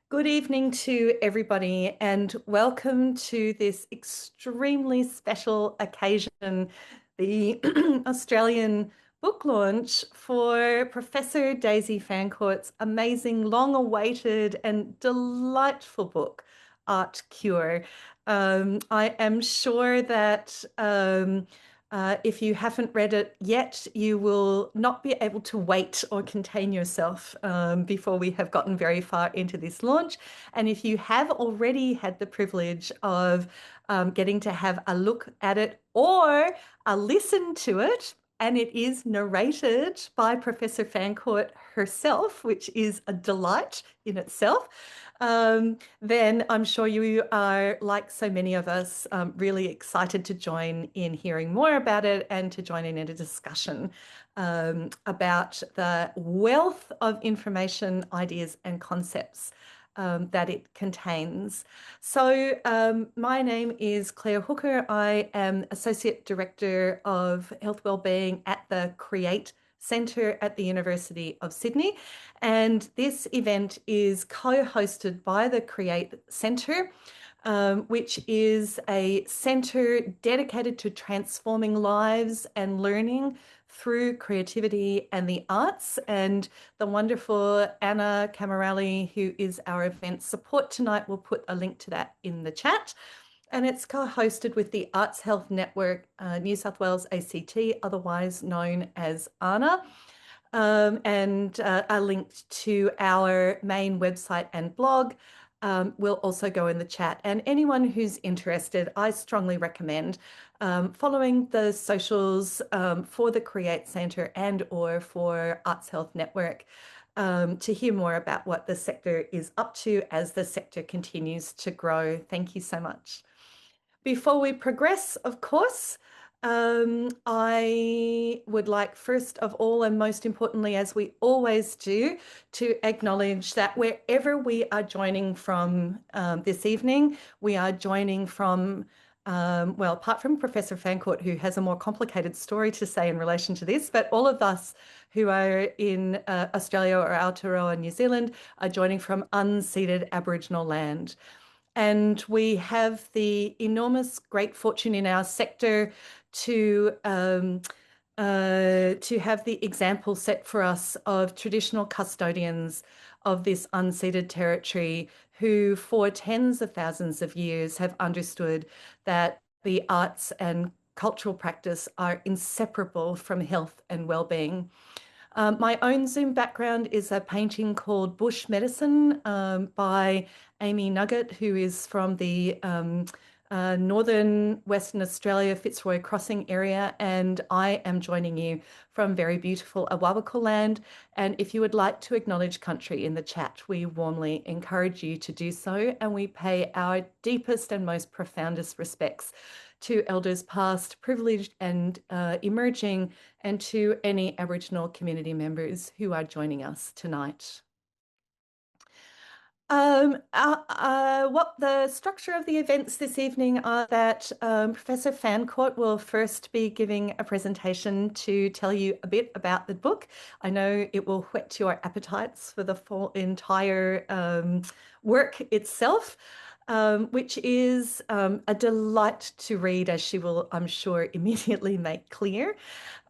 Good evening to everybody, and welcome to this extremely special occasion, the Australian book launch for Professor Daisy Fancourt's amazing, long-awaited and delightful book, Art Cure. I am sure that if you haven't read it yet, you will not be able to wait or contain yourself before we have gotten very far into this launch. And if you have already had the privilege of getting to have a look at it or a listen to it, and it is narrated by Professor Fancourt herself, which is a delight in itself, then I'm sure you are, like so many of us, really excited to join in hearing more about it and to join in a discussion about the wealth of information, ideas, and concepts that it contains. So my name is Claire Hooker. I am Associate Director of Health Wellbeing at the Create Centre at the University of Sydney. And this event is co-hosted by the Create Centre, which is a centre dedicated to transforming lives and learning through creativity and the arts. And the wonderful Anna Camarelli, who is our event support tonight, will put a link to that in the chat. And it's co-hosted with the Arts Health Network, New South Wales ACT, otherwise known as ANA, and are linked to our main website and blog. Will also go in the chat. And anyone who's interested, I strongly recommend following the socials for the Create Centre and or for Arts Health Network to hear more about what the sector is up to as the sector continues to grow. Thank you so much. Before we progress, of course, I would like first of all, and most importantly, as we always do, to acknowledge that wherever we are joining from this evening, we are joining from, well, apart from Professor Fancourt, who has a more complicated story to say in relation to this, but all of us who are in Australia or Aotearoa, New Zealand, are joining from unceded Aboriginal land. And we have the enormous great fortune in our sector to have the example set for us of traditional custodians of this unceded territory who for tens of thousands of years have understood that the arts and cultural practice are inseparable from health and well-being. My own Zoom background is a painting called Bush Medicine by Amy Nugget, who is from the northern Western Australia, Fitzroy Crossing area, and I am joining you from very beautiful Awabakal land. And if you would like to acknowledge country in the chat, we warmly encourage you to do so, and we pay our deepest and most profoundest respects to elders past, privileged and emerging, and to any Aboriginal community members who are joining us tonight. What the structure of the events this evening are that Professor Fancourt will first be giving a presentation to tell you a bit about the book. I know it will whet your appetites for the full entire work itself. Which is a delight to read, as she will, I'm sure, immediately make clear.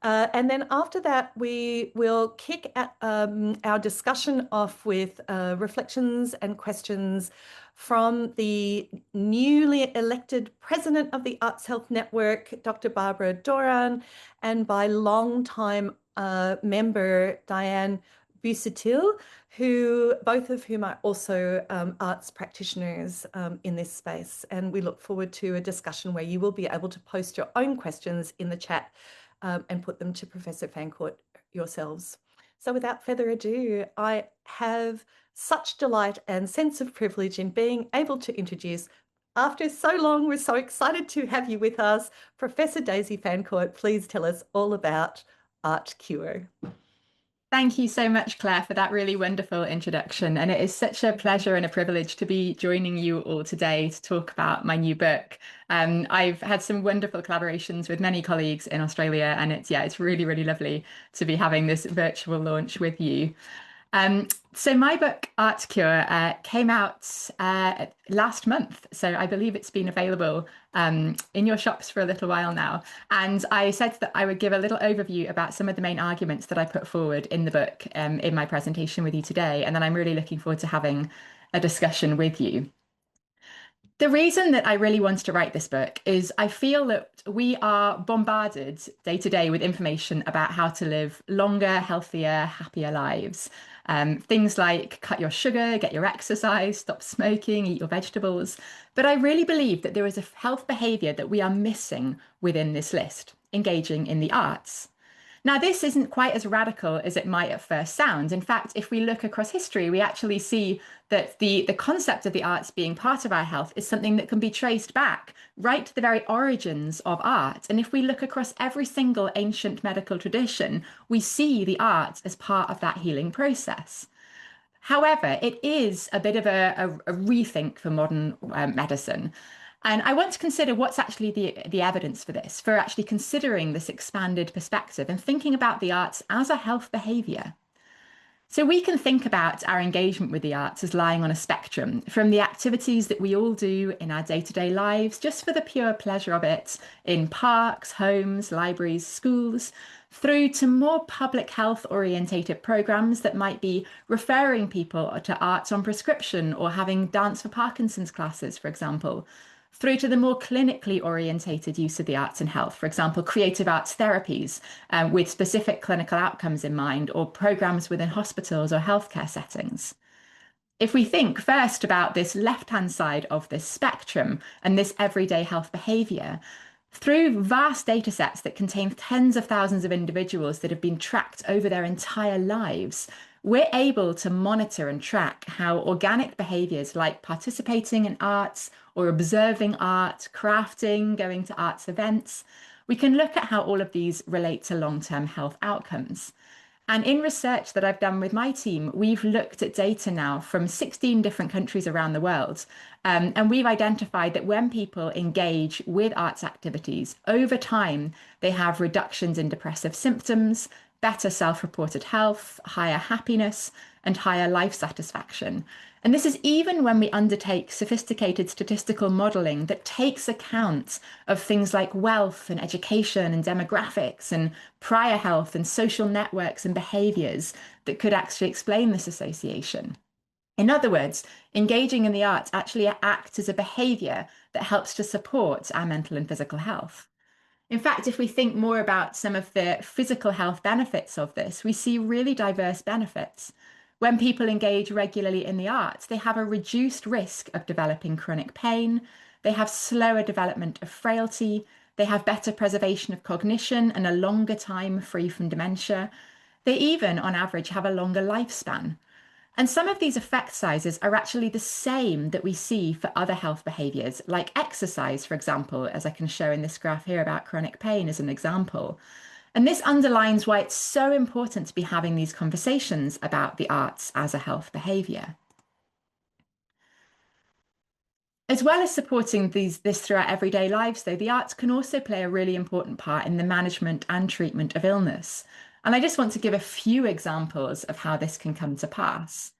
And then after that, we will kick our discussion off with reflections and questions from the newly elected president of the Arts Health Network, Dr. Barbara Doran, and by long-time member Diane Busatil, both of whom are also arts practitioners in this space. And we look forward to a discussion where you will be able to post your own questions in the chat and put them to Professor Fancourt yourselves. So without further ado, I have such delight and sense of privilege in being able to introduce, after so long, we're so excited to have you with us, Professor Daisy Fancourt. Please tell us all about Art Cure. Thank you so much, Claire, for that really wonderful introduction. And it is such a pleasure and a privilege to be joining you all today to talk about my new book. I've had some wonderful collaborations with many colleagues in Australia, and it's really, really lovely to be having this virtual launch with you. So my book Art Cure came out last month. So I believe it's been available in your shops for a little while now. And I said that I would give a little overview about some of the main arguments that I put forward in the book in my presentation with you today. And then I'm really looking forward to having a discussion with you. The reason that I really wanted to write this book is I feel that we are bombarded day to day with information about how to live longer, healthier, happier lives. Things like cut your sugar, get your exercise, stop smoking, eat your vegetables. But I really believe that there is a health behavior that we are missing within this list, engaging in the arts. Now, this isn't quite as radical as it might at first sound. In fact, if we look across history, we actually see that the concept of the arts being part of our health is something that can be traced back right to the very origins of art. And if we look across every single ancient medical tradition, we see the arts as part of that healing process. However, it is a bit of a rethink for modern medicine. And I want to consider what's actually the evidence for this, for actually considering this expanded perspective and thinking about the arts as a health behaviour. So we can think about our engagement with the arts as lying on a spectrum, from the activities that we all do in our day-to-day lives, just for the pure pleasure of it, in parks, homes, libraries, schools, through to more public health orientated programs that might be referring people to arts on prescription or having Dance for Parkinson's classes, for example, through to the more clinically orientated use of the arts in health, for example, creative arts therapies with specific clinical outcomes in mind, or programs within hospitals or healthcare settings. If we think first about this left-hand side of this spectrum and this everyday health behaviour, through vast data sets that contain tens of thousands of individuals that have been tracked over their entire lives, we're able to monitor and track how organic behaviours like participating in arts or observing art, crafting, going to arts events, we can look at how all of these relate to long-term health outcomes. And in research that I've done with my team, we've looked at data now from 16 different countries around the world. And we've identified that when people engage with arts activities, over time, they have reductions in depressive symptoms, better self-reported health, higher happiness, and higher life satisfaction. And this is even when we undertake sophisticated statistical modeling that takes account of things like wealth and education and demographics and prior health and social networks and behaviors that could actually explain this association. In other words, engaging in the arts actually acts as a behavior that helps to support our mental and physical health. In fact, if we think more about some of the physical health benefits of this, we see really diverse benefits. When people engage regularly in the arts, they have a reduced risk of developing chronic pain, they have slower development of frailty, they have better preservation of cognition and a longer time free from dementia. They even, on average, have a longer lifespan. And some of these effect sizes are actually the same that we see for other health behaviors, like exercise, for example, as I can show in this graph here about chronic pain as an example. And this underlines why it's so important to be having these conversations about the arts as a health behavior. As well as supporting this through our everyday lives, though, the arts can also play a really important part in the management and treatment of illness. And I just want to give a few examples of how this can come to pass.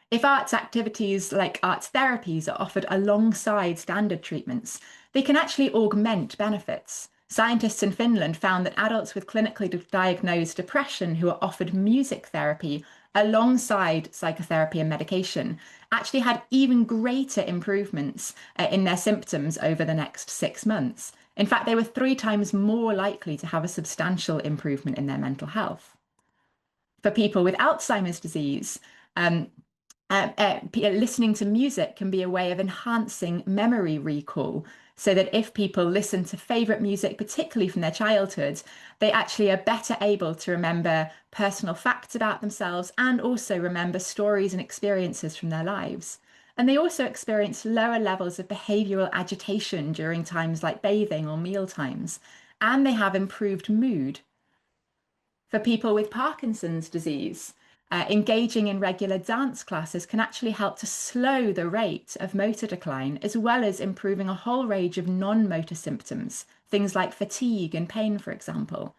If arts activities like arts therapies are offered alongside standard treatments, they can actually augment benefits. Scientists in Finland found that adults with clinically diagnosed depression who are offered music therapy alongside psychotherapy and medication actually had even greater improvements in their symptoms over the next 6 months. In fact, they were 3 times more likely to have a substantial improvement in their mental health. For people with Alzheimer's disease, listening to music can be a way of enhancing memory recall, so that if people listen to favourite music, particularly from their childhood, they actually are better able to remember personal facts about themselves and also remember stories and experiences from their lives. And they also experience lower levels of behavioural agitation during times like bathing or meal times, and they have improved mood. For people with Parkinson's disease, engaging in regular dance classes can actually help to slow the rate of motor decline, as well as improving a whole range of non-motor symptoms, things like fatigue and pain, for example.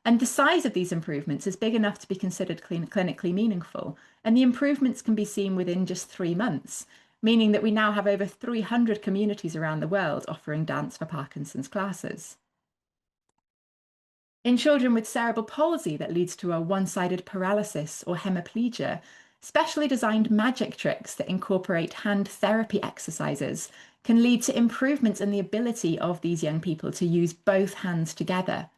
And the size of these improvements is big enough to be considered clinically meaningful. And the improvements can be seen within just 3 months, meaning that we now have over 300 communities around the world offering dance for Parkinson's classes. In children with cerebral palsy that leads to a one-sided paralysis or hemiplegia, specially designed magic tricks that incorporate hand therapy exercises can lead to improvements in the ability of these young people to use both hands together.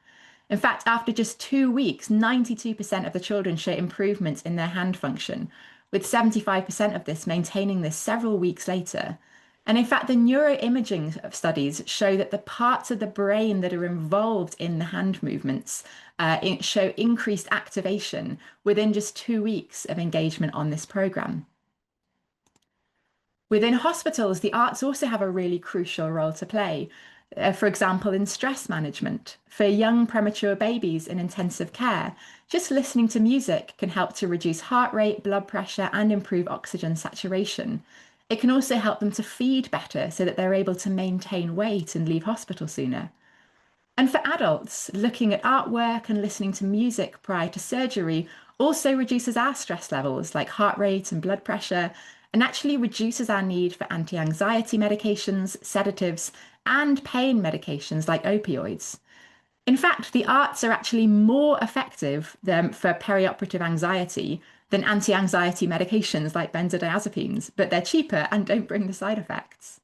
In fact, after just 2 weeks, 92% of the children show improvements in their hand function, with 75% of this maintaining this several weeks later. And in fact, the neuroimaging studies show that the parts of the brain that are involved in the hand movements show increased activation within just 2 weeks of engagement on this program. Within hospitals, the arts also have a really crucial role to play. For example, in stress management. For young premature babies in intensive care, just listening to music can help to reduce heart rate, blood pressure, and improve oxygen saturation. It can also help them to feed better so that they're able to maintain weight and leave hospital sooner. And for adults, looking at artwork and listening to music prior to surgery also reduces our stress levels like heart rate and blood pressure, and actually reduces our need for anti-anxiety medications, sedatives, and pain medications like opioids. In fact, the arts are actually more effective for perioperative anxiety than anti-anxiety medications like benzodiazepines, but they're cheaper and don't bring the side effects.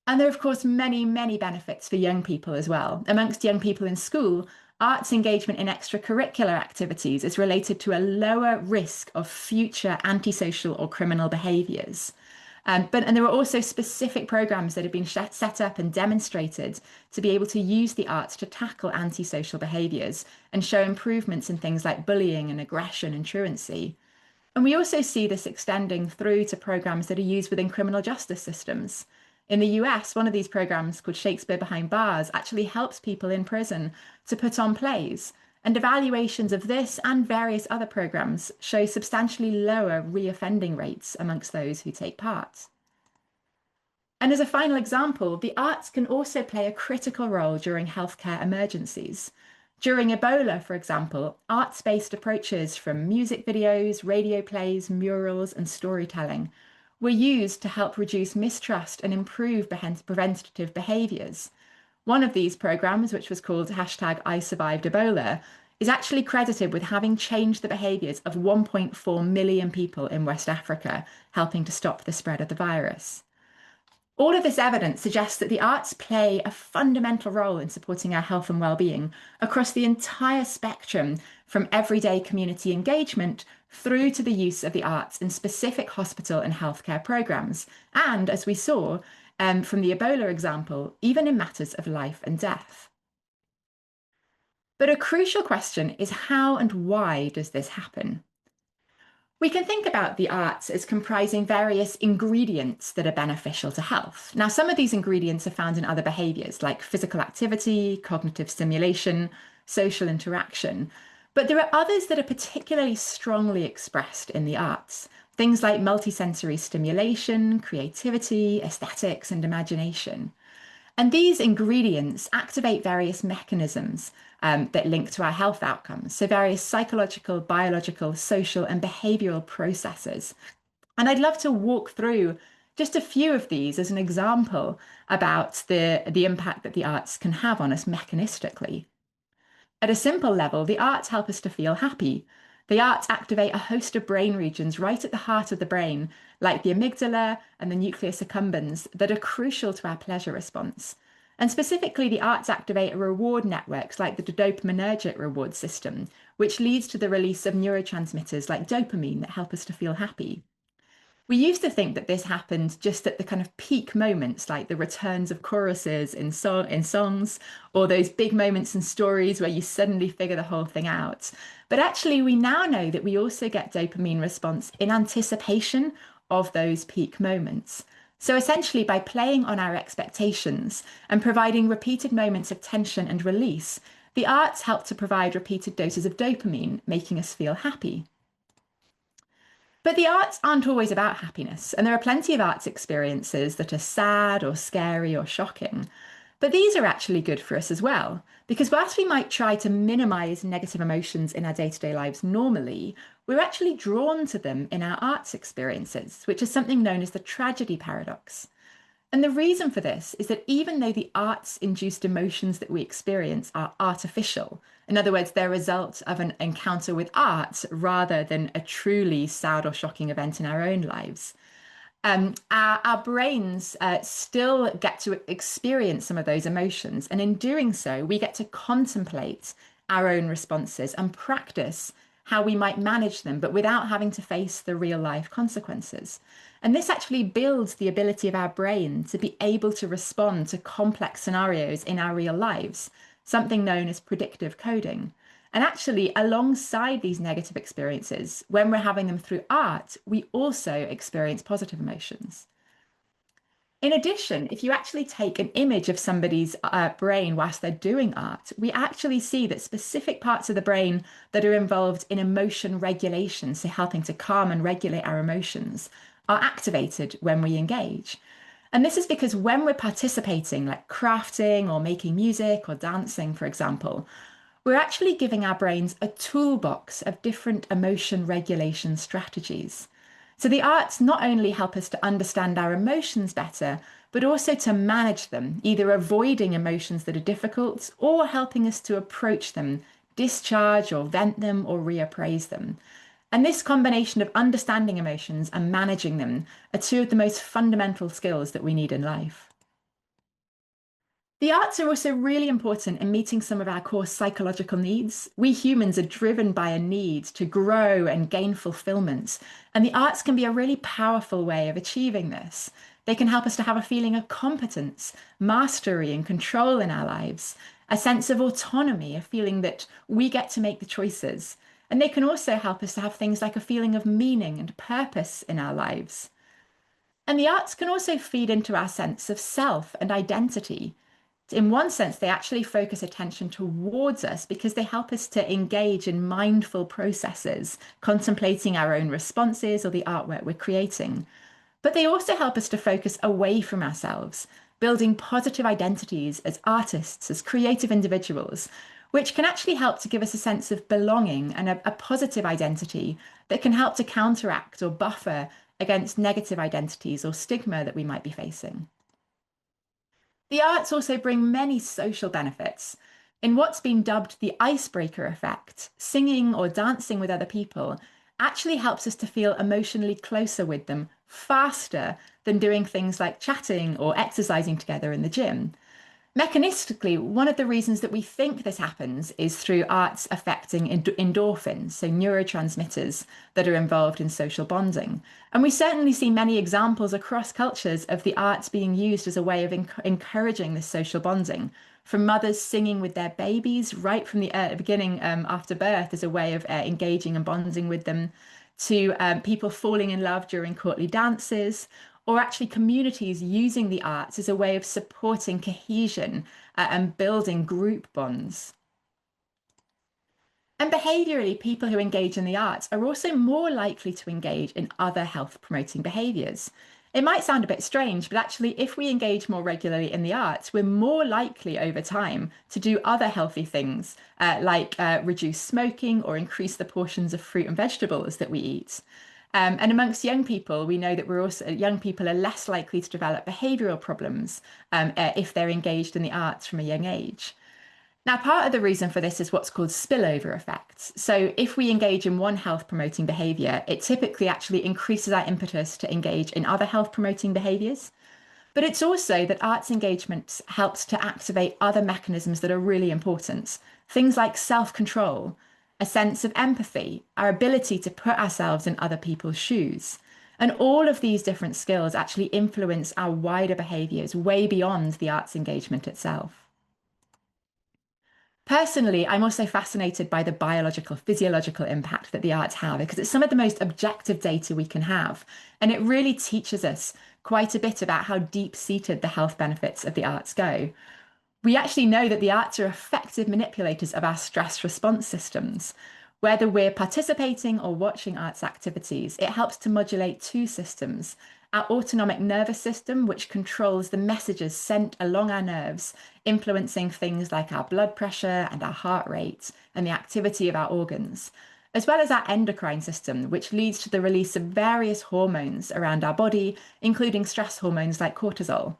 And there are, of course, many, many benefits for young people as well. Amongst young people in school, arts engagement in extracurricular activities is related to a lower risk of future antisocial or criminal behaviours. And there are also specific programs that have been set up and demonstrated to be able to use the arts to tackle antisocial behaviours and show improvements in things like bullying and aggression and truancy. And we also see this extending through to programs that are used within criminal justice systems. In the US, one of these programs called Shakespeare Behind Bars actually helps people in prison to put on plays. And evaluations of this and various other programs show substantially lower reoffending rates amongst those who take part. And as a final example, the arts can also play a critical role during healthcare emergencies. During Ebola, for example, arts-based approaches from music videos, radio plays, murals, and storytelling were used to help reduce mistrust and improve preventative behaviours. One of these programs, which was called #ISurvivedEbola, is actually credited with having changed the behaviours of 1.4 million people in West Africa, helping to stop the spread of the virus. All of this evidence suggests that the arts play a fundamental role in supporting our health and well-being across the entire spectrum, from everyday community engagement through to the use of the arts in specific hospital and healthcare programs, and, as we saw from the Ebola example, even in matters of life and death. But a crucial question is, how and why does this happen? We can think about the arts as comprising various ingredients that are beneficial to health. Now, some of these ingredients are found in other behaviours like physical activity, cognitive stimulation, social interaction. But there are others that are particularly strongly expressed in the arts. Things like multisensory stimulation, creativity, aesthetics, and imagination. And these ingredients activate various mechanisms that link to our health outcomes. So various psychological, biological, social, and behavioral processes. And I'd love to walk through just a few of these as an example about the impact that the arts can have on us mechanistically. At a simple level, the arts help us to feel happy. The arts activate a host of brain regions right at the heart of the brain, like the amygdala and the nucleus accumbens, that are crucial to our pleasure response. And specifically, the arts activate reward networks like the dopaminergic reward system, which leads to the release of neurotransmitters like dopamine that help us to feel happy. We used to think that this happened just at the kind of peak moments, like the returns of choruses in songs, or those big moments in stories where you suddenly figure the whole thing out. But actually, we now know that we also get dopamine response in anticipation of those peak moments. So essentially, by playing on our expectations and providing repeated moments of tension and release, the arts help to provide repeated doses of dopamine, making us feel happy. But the arts aren't always about happiness, and there are plenty of arts experiences that are sad or scary or shocking. But these are actually good for us as well, because whilst we might try to minimize negative emotions in our day-to-day lives normally, we're actually drawn to them in our arts experiences, which is something known as the tragedy paradox. And the reason for this is that even though the arts induced emotions that we experience are artificial, in other words, they're a result of an encounter with art rather than a truly sad or shocking event in our own lives, our brains still get to experience some of those emotions. And in doing so, we get to contemplate our own responses and practice how we might manage them, but without having to face the real life consequences. And this actually builds the ability of our brain to be able to respond to complex scenarios in our real lives, something known as predictive coding. And actually, alongside these negative experiences, when we're having them through art, we also experience positive emotions. In addition, if you actually take an image of somebody's brain whilst they're doing art, we actually see that specific parts of the brain that are involved in emotion regulation, so helping to calm and regulate our emotions, are activated when we engage. And this is because when we're participating, like crafting or making music or dancing, for example, we're actually giving our brains a toolbox of different emotion regulation strategies. So the arts not only help us to understand our emotions better, but also to manage them, either avoiding emotions that are difficult or helping us to approach them, discharge or vent them or reappraise them. And this combination of understanding emotions and managing them are two of the most fundamental skills that we need in life. The arts are also really important in meeting some of our core psychological needs. We humans are driven by a need to grow and gain fulfillment, and the arts can be a really powerful way of achieving this. They can help us to have a feeling of competence, mastery, and control in our lives, a sense of autonomy, a feeling that we get to make the choices. And they can also help us to have things like a feeling of meaning and purpose in our lives. And the arts can also feed into our sense of self and identity. In one sense, they actually focus attention towards us because they help us to engage in mindful processes, contemplating our own responses or the artwork we're creating. But they also help us to focus away from ourselves, building positive identities as artists, as creative individuals, which can actually help to give us a sense of belonging and a positive identity that can help to counteract or buffer against negative identities or stigma that we might be facing. The arts also bring many social benefits. In what's been dubbed the icebreaker effect, singing or dancing with other people actually helps us to feel emotionally closer with them faster than doing things like chatting or exercising together in the gym. Mechanistically, one of the reasons that we think this happens is through arts affecting endorphins, so neurotransmitters that are involved in social bonding. And we certainly see many examples across cultures of the arts being used as a way of encouraging this social bonding, from mothers singing with their babies right from the beginning after birth as a way of engaging and bonding with them, to people falling in love during courtly dances, or actually communities using the arts as a way of supporting cohesion and building group bonds. And behaviourally, people who engage in the arts are also more likely to engage in other health promoting behaviours. It might sound a bit strange, but actually, if we engage more regularly in the arts, we're more likely over time to do other healthy things like reduce smoking or increase the portions of fruit and vegetables that we eat. And amongst young people, we know that young people are less likely to develop behavioural problems if they're engaged in the arts from a young age. Now, part of the reason for this is what's called spillover effects. So if we engage in one health promoting behaviour, it typically actually increases our impetus to engage in other health promoting behaviours. But it's also that arts engagement helps to activate other mechanisms that are really important. Things like self-control, a sense of empathy, our ability to put ourselves in other people's shoes. And all of these different skills actually influence our wider behaviours way beyond the arts engagement itself. Personally, I'm also fascinated by the biological, physiological impact that the arts have because it's some of the most objective data we can have. And it really teaches us quite a bit about how deep-seated the health benefits of the arts go. We actually know that the arts are effective manipulators of our stress response systems. Whether we're participating or watching arts activities, it helps to modulate two systems. Our autonomic nervous system, which controls the messages sent along our nerves, influencing things like our blood pressure and our heart rate and the activity of our organs, as well as our endocrine system, which leads to the release of various hormones around our body, including stress hormones like cortisol.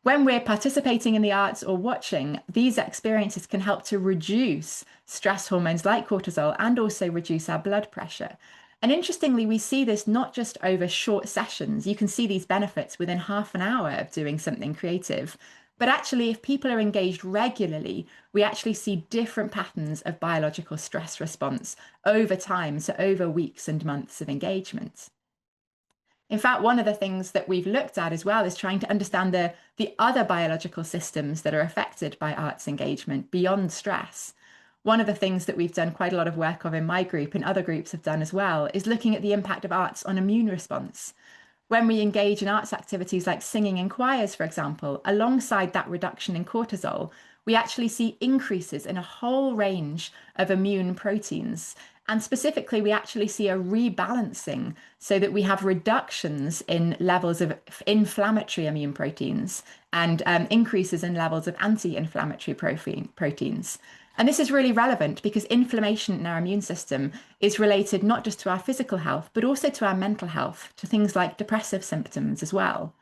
When we're participating in the arts or watching, these experiences can help to reduce stress hormones like cortisol and also reduce our blood pressure. And interestingly, we see this not just over short sessions. You can see these benefits within half an hour of doing something creative. But actually, if people are engaged regularly, we actually see different patterns of biological stress response over time, so over weeks and months of engagement. In fact, one of the things that we've looked at as well is trying to understand the other biological systems that are affected by arts engagement beyond stress. One of the things that we've done quite a lot of work of in my group and other groups have done as well is looking at the impact of arts on immune response. When we engage in arts activities like singing in choirs, for example, alongside that reduction in cortisol, we actually see increases in a whole range of immune proteins. And specifically, we actually see a rebalancing so that we have reductions in levels of inflammatory immune proteins and increases in levels of anti-inflammatory proteins. And this is really relevant because inflammation in our immune system is related not just to our physical health, but also to our mental health, to things like depressive symptoms as well.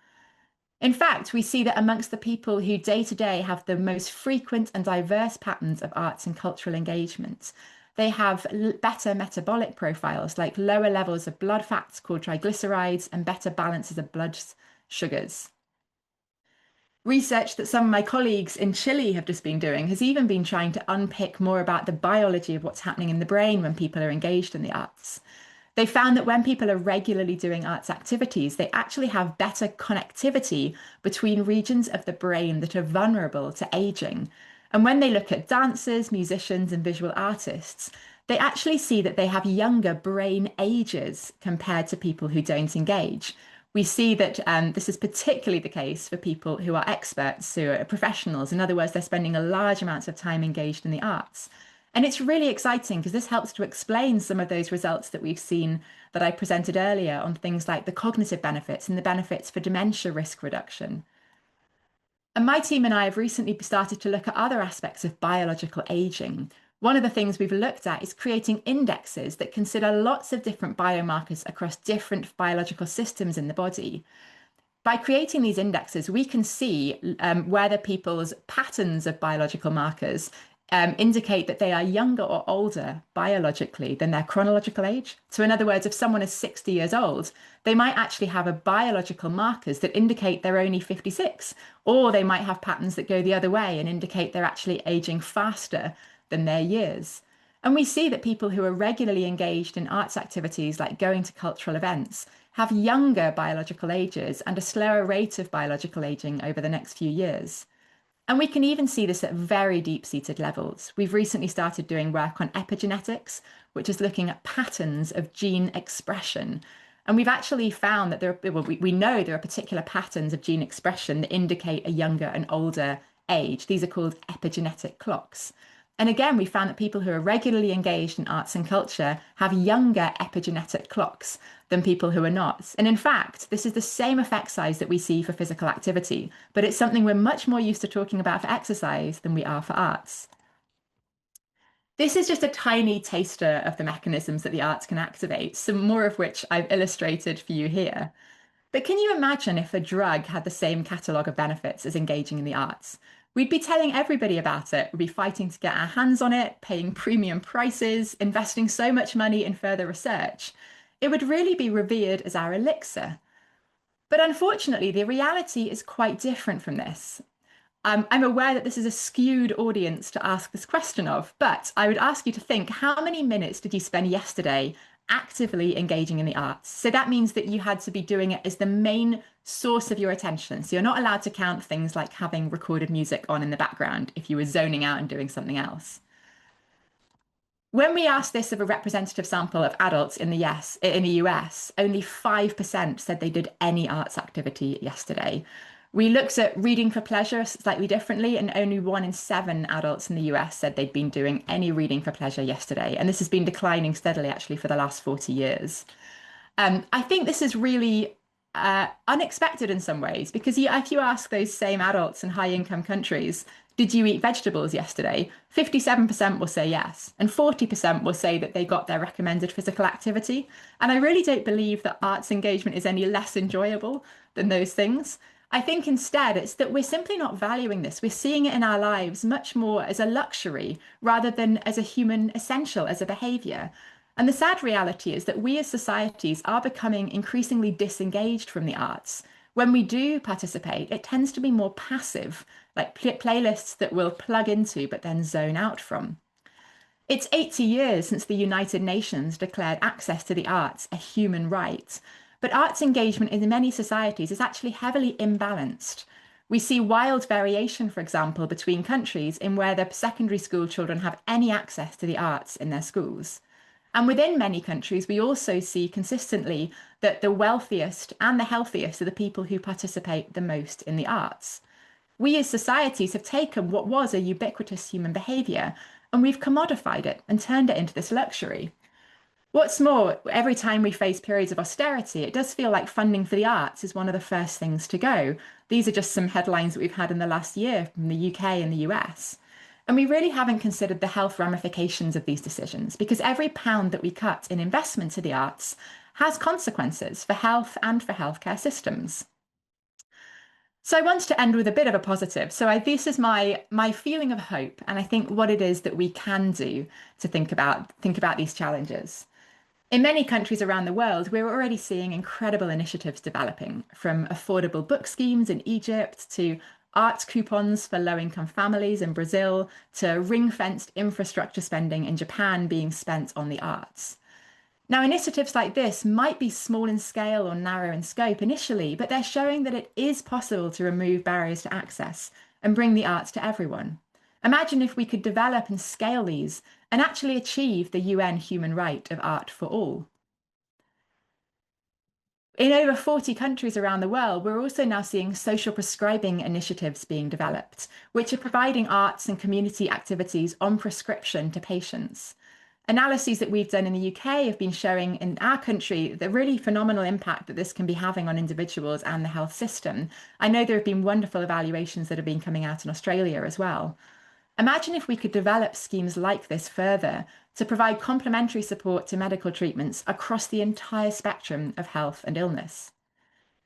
In fact, we see that amongst the people who day to day have the most frequent and diverse patterns of arts and cultural engagement, they have better metabolic profiles like lower levels of blood fats called triglycerides and better balances of blood sugars. Research that some of my colleagues in Chile have just been doing has even been trying to unpick more about the biology of what's happening in the brain when people are engaged in the arts. They found that when people are regularly doing arts activities, they actually have better connectivity between regions of the brain that are vulnerable to aging. And when they look at dancers, musicians, and visual artists, they actually see that they have younger brain ages compared to people who don't engage. We see that this is particularly the case for people who are experts, who are professionals. In other words, they're spending a large amount of time engaged in the arts. And it's really exciting because this helps to explain some of those results that we've seen that I presented earlier on things like the cognitive benefits and the benefits for dementia risk reduction. And my team and I have recently started to look at other aspects of biological aging. One of the things we've looked at is creating indexes that consider lots of different biomarkers across different biological systems in the body. By creating these indexes, we can see whether people's patterns of biological markers indicate that they are younger or older biologically than their chronological age. So, in other words, if someone is 60 years old, they might actually have a biological markers that indicate they're only 56, or they might have patterns that go the other way and indicate they're actually aging faster than their years. And we see that people who are regularly engaged in arts activities like going to cultural events have younger biological ages and a slower rate of biological aging over the next few years. And we can even see this at very deep-seated levels. We've recently started doing work on epigenetics, which is looking at patterns of gene expression. And we've actually found that we know there are particular patterns of gene expression that indicate a younger and older age. These are called epigenetic clocks. And again, we found that people who are regularly engaged in arts and culture have younger epigenetic clocks than people who are not. And in fact, this is the same effect size that we see for physical activity, but it's something we're much more used to talking about for exercise than we are for arts. This is just a tiny taster of the mechanisms that the arts can activate, some more of which I've illustrated for you here. But can you imagine if a drug had the same catalogue of benefits as engaging in the arts? We'd be telling everybody about it. We'd be fighting to get our hands on it, paying premium prices, investing so much money in further research. It would really be revered as our elixir. But unfortunately, the reality is quite different from this. I'm aware that this is a skewed audience to ask this question of, but I would ask you to think, how many minutes did you spend yesterday actively engaging in the arts? So that means that you had to be doing it as the main source of your attention. So you're not allowed to count things like having recorded music on in the background if you were zoning out and doing something else. When we asked this of a representative sample of adults in the US, only 5% said they did any arts activity yesterday. We looked at reading for pleasure slightly differently, and only 1 in 7 adults in the US said they'd been doing any reading for pleasure yesterday. And this has been declining steadily actually for the last 40 years. I think this is really unexpected in some ways because if you ask those same adults in high income countries, did you eat vegetables yesterday? 57% will say yes, and 40% will say that they got their recommended physical activity. And I really don't believe that arts engagement is any less enjoyable than those things. I think instead it's that we're simply not valuing this. We're seeing it in our lives much more as a luxury rather than as a human essential, as a behavior. And the sad reality is that we as societies are becoming increasingly disengaged from the arts. When we do participate, it tends to be more passive, like playlists that we'll plug into but then zone out from. It's 80 years since the United Nations declared access to the arts a human right, but arts engagement in many societies is actually heavily imbalanced. We see wild variation, for example, between countries in where their secondary school children have any access to the arts in their schools. And within many countries, we also see consistently that the wealthiest and the healthiest are the people who participate the most in the arts. We as societies have taken what was a ubiquitous human behaviour and we've commodified it and turned it into this luxury. What's more, every time we face periods of austerity, it does feel like funding for the arts is one of the first things to go. These are just some headlines that we've had in the last year from the UK and the US. And we really haven't considered the health ramifications of these decisions because every pound that we cut in investment to the arts has consequences for health and for healthcare systems. So I wanted to end with a bit of a positive. This is my feeling of hope, and I think what it is that we can do to think about these challenges. In many countries around the world, we're already seeing incredible initiatives developing, from affordable book schemes in Egypt to arts coupons for low-income families in Brazil to ring-fenced infrastructure spending in Japan being spent on the arts. Now, initiatives like this might be small in scale or narrow in scope initially, but they're showing that it is possible to remove barriers to access and bring the arts to everyone. Imagine if we could develop and scale these and actually achieve the UN human right of art for all. In over 40 countries around the world, we're also now seeing social prescribing initiatives being developed, which are providing arts and community activities on prescription to patients. Analyses that we've done in the UK have been showing in our country the really phenomenal impact that this can be having on individuals and the health system. I know there have been wonderful evaluations that have been coming out in Australia as well. Imagine if we could develop schemes like this further to provide complementary support to medical treatments across the entire spectrum of health and illness.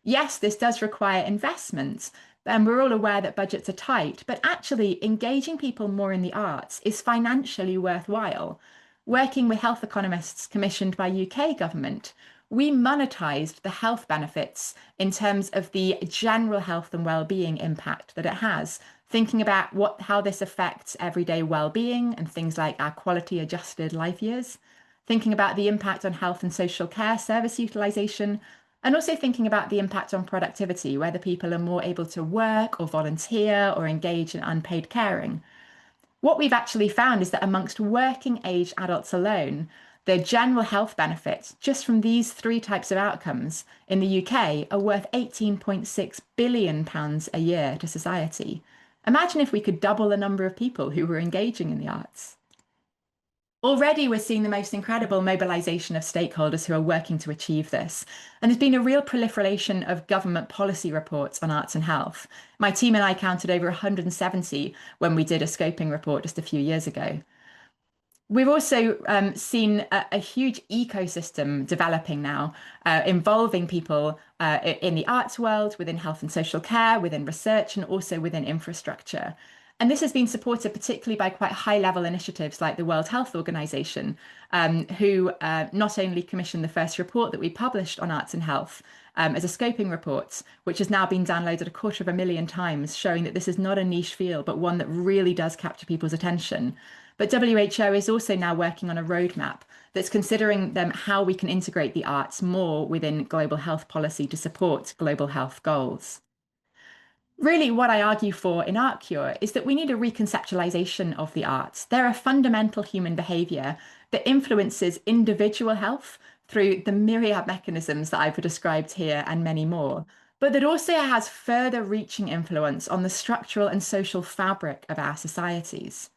Yes, this does require investment, and we're all aware that budgets are tight, but actually engaging people more in the arts is financially worthwhile. Working with health economists commissioned by UK government, we monetised the health benefits in terms of the general health and well-being impact that it has, thinking about how this affects everyday well-being and things like our quality adjusted life years, thinking about the impact on health and social care service utilisation, and also thinking about the impact on productivity, whether people are more able to work or volunteer or engage in unpaid caring. What we've actually found is that amongst working age adults alone, the general health benefits just from these 3 types of outcomes in the UK are worth £18.6 billion a year to society. Imagine if we could double the number of people who were engaging in the arts. Already, we're seeing the most incredible mobilisation of stakeholders who are working to achieve this. And there's been a real proliferation of government policy reports on arts and health. My team and I counted over 170 when we did a scoping report just a few years ago. We've also seen a huge ecosystem developing now, involving people in the arts world, within health and social care, within research, and also within infrastructure. And this has been supported particularly by quite high-level initiatives like the World Health Organization, who not only commissioned the first report that we published on arts and health as a scoping report, which has now been downloaded 250,000 times, showing that this is not a niche field, but one that really does capture people's attention. But WHO is also now working on a roadmap that's considering how we can integrate the arts more within global health policy to support global health goals. Really, what I argue for in Art Cure is that we need a reconceptualization of the arts. They're a fundamental human behavior that influences individual health through the myriad mechanisms that I've described here and many more. but that also has further reaching influence on the structural and social fabric of our societies.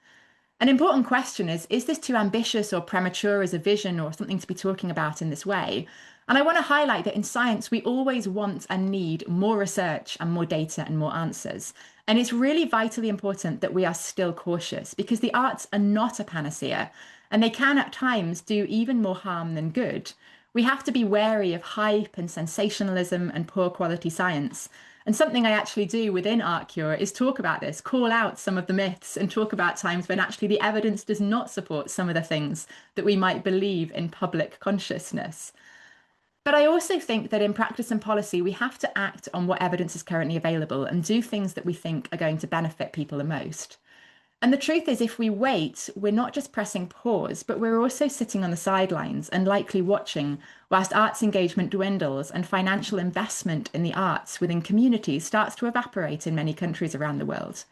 An important question is this too ambitious or premature as a vision or something to be talking about in this way? And I want to highlight that in science, we always want and need more research and more data and more answers. And it's really vitally important that we are still cautious because the arts are not a panacea and they can at times do even more harm than good. We have to be wary of hype and sensationalism and poor quality science. And something I actually do within ArtCure is talk about this, call out some of the myths, and talk about times when actually the evidence does not support some of the things that we might believe in public consciousness. But I also think that in practice and policy, we have to act on what evidence is currently available and do things that we think are going to benefit people the most. And the truth is, if we wait, we're not just pressing pause, but we're also sitting on the sidelines and likely watching whilst arts engagement dwindles and financial investment in the arts within communities starts to evaporate in many countries around the world.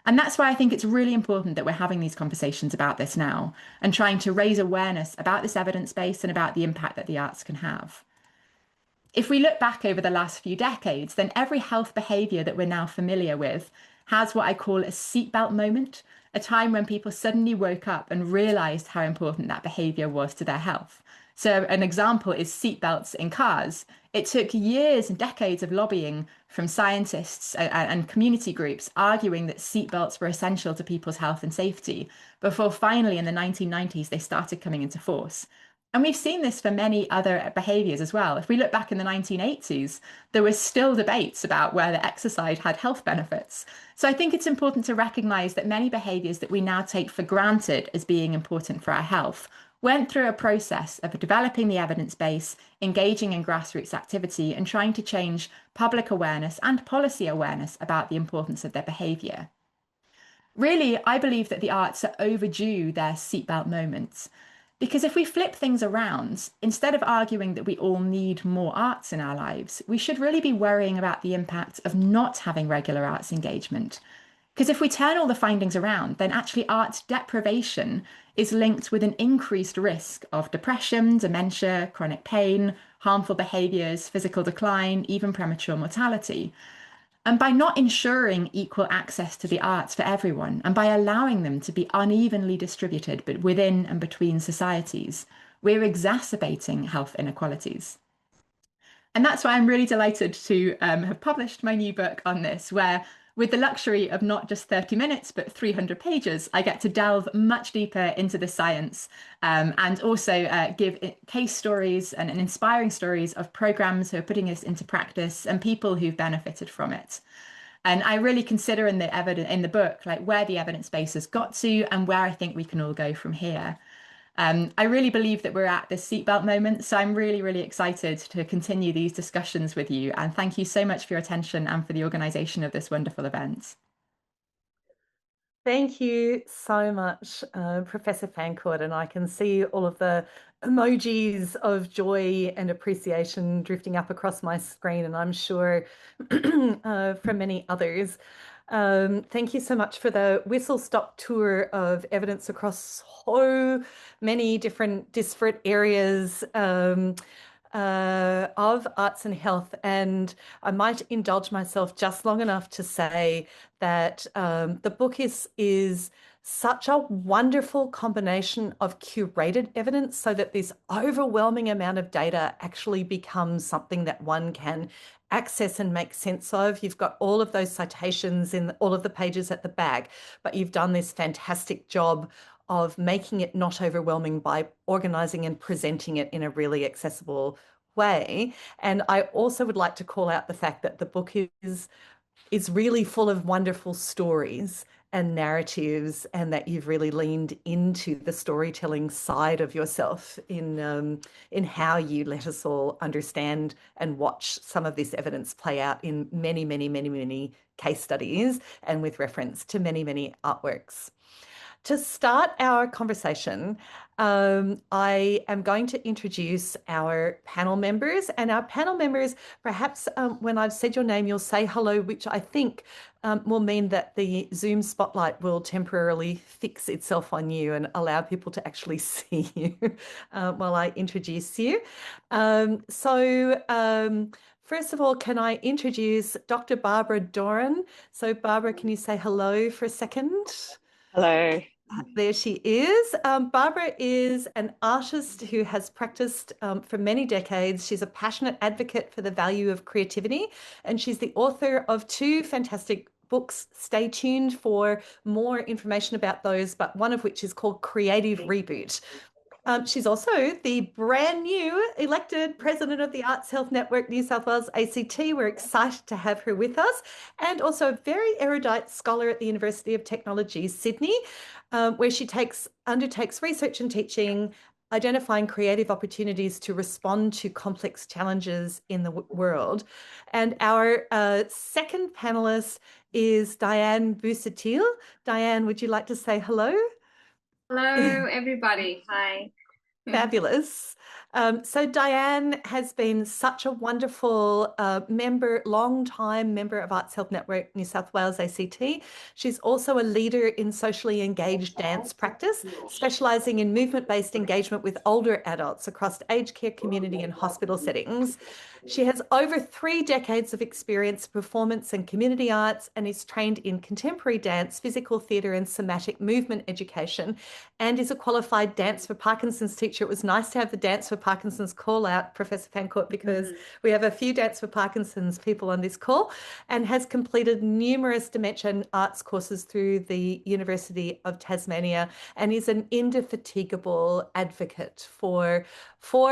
And that's why I think it's really important that we're having these conversations about this now and trying to raise awareness about this evidence base and about the impact that the arts can have. If we look back over the last few decades, then every health behaviour that we're now familiar with has what I call a seatbelt moment, a time when people suddenly woke up and realised how important that behaviour was to their health. So, an example is seatbelts in cars. It took years and decades of lobbying from scientists and community groups arguing that seatbelts were essential to people's health and safety before finally in the 1990s they started coming into force. And we've seen this for many other behaviours as well. If we look back in the 1980s, there was still debates about whether exercise had health benefits. So I think it's important to recognise that many behaviours that we now take for granted as being important for our health went through a process of developing the evidence base, engaging in grassroots activity, and trying to change public awareness and policy awareness about the importance of their behaviour. Really, I believe that the arts are overdue their seatbelt moments. Because if we flip things around, instead of arguing that we all need more arts in our lives, we should really be worrying about the impact of not having regular arts engagement. Because if we turn all the findings around, then actually arts deprivation is linked with an increased risk of depression, dementia, chronic pain, harmful behaviours, physical decline, even premature mortality. And by not ensuring equal access to the arts for everyone, and by allowing them to be unevenly distributed but within and between societies, we're exacerbating health inequalities. And that's why I'm really delighted to have published my new book on this, where with the luxury of not just 30 minutes, but 300 pages, I get to delve much deeper into the science and also give case stories and inspiring stories of programs who are putting this into practice and people who've benefited from it. And I really consider in the book, like where the evidence base has got to and where I think we can all go from here. I really believe that we're at this seatbelt moment, so I'm really, really excited to continue these discussions with you. And thank you so much for your attention and for the organisation of this wonderful event. Thank you so much, Professor Fancourt, and I can see all of the emojis of joy and appreciation drifting up across my screen, and I'm sure from many others. Thank you so much for the whistle-stop tour of evidence across so many different disparate areas of arts and health. And I might indulge myself just long enough to say that the book is such a wonderful combination of curated evidence so that this overwhelming amount of data actually becomes something that one can access and make sense of. You've got all of those citations in all of the pages at the back, but you've done this fantastic job of making it not overwhelming by organizing and presenting it in a really accessible way. And I also would like to call out the fact that the book is really full of wonderful stories and narratives, and that you've really leaned into the storytelling side of yourself in how you let us all understand and watch some of this evidence play out in many, many, many, many case studies and with reference to many, many artworks. To start our conversation, I am going to introduce our panel members. And our panel members, perhaps when I've said your name, you'll say hello, which I think will mean that the Zoom spotlight will temporarily fix itself on you and allow people to actually see you while I introduce you. First of all, can I introduce Dr. Barbara Doran? So, Barbara, can you say hello for a second? Hello. There she is. Barbara is an artist who has practiced for many decades. She's a passionate advocate for the value of creativity, and she's the author of two fantastic books. Stay tuned for more information about those, but one of which is called Creative Reboot. She's also the brand new elected president of the Arts Health Network New South Wales ACT. We're excited to have her with us, and also a very erudite scholar at the University of Technology, Sydney, where she undertakes research and teaching, identifying creative opportunities to respond to complex challenges in the world. And our second panelist is Diane Busatil. Diane, would you like to say hello? Hello, everybody. Hi. Fabulous. So Diane has been such a wonderful long-time member of Arts Health Network New South Wales ACT. She's also a leader in socially engaged dance practice, specialising in movement-based engagement with older adults across aged care, community and hospital settings. She has over 3 decades of experience in performance and community arts and is trained in contemporary dance, physical theatre and somatic movement education, and is a qualified Dance for Parkinson's teacher. It was nice to have the Dance for Parkinson's call out, Professor Fancourt, because we have a few Dance for Parkinson's people on this call, and has completed numerous dementia and arts courses through the University of Tasmania, and is an indefatigable advocate for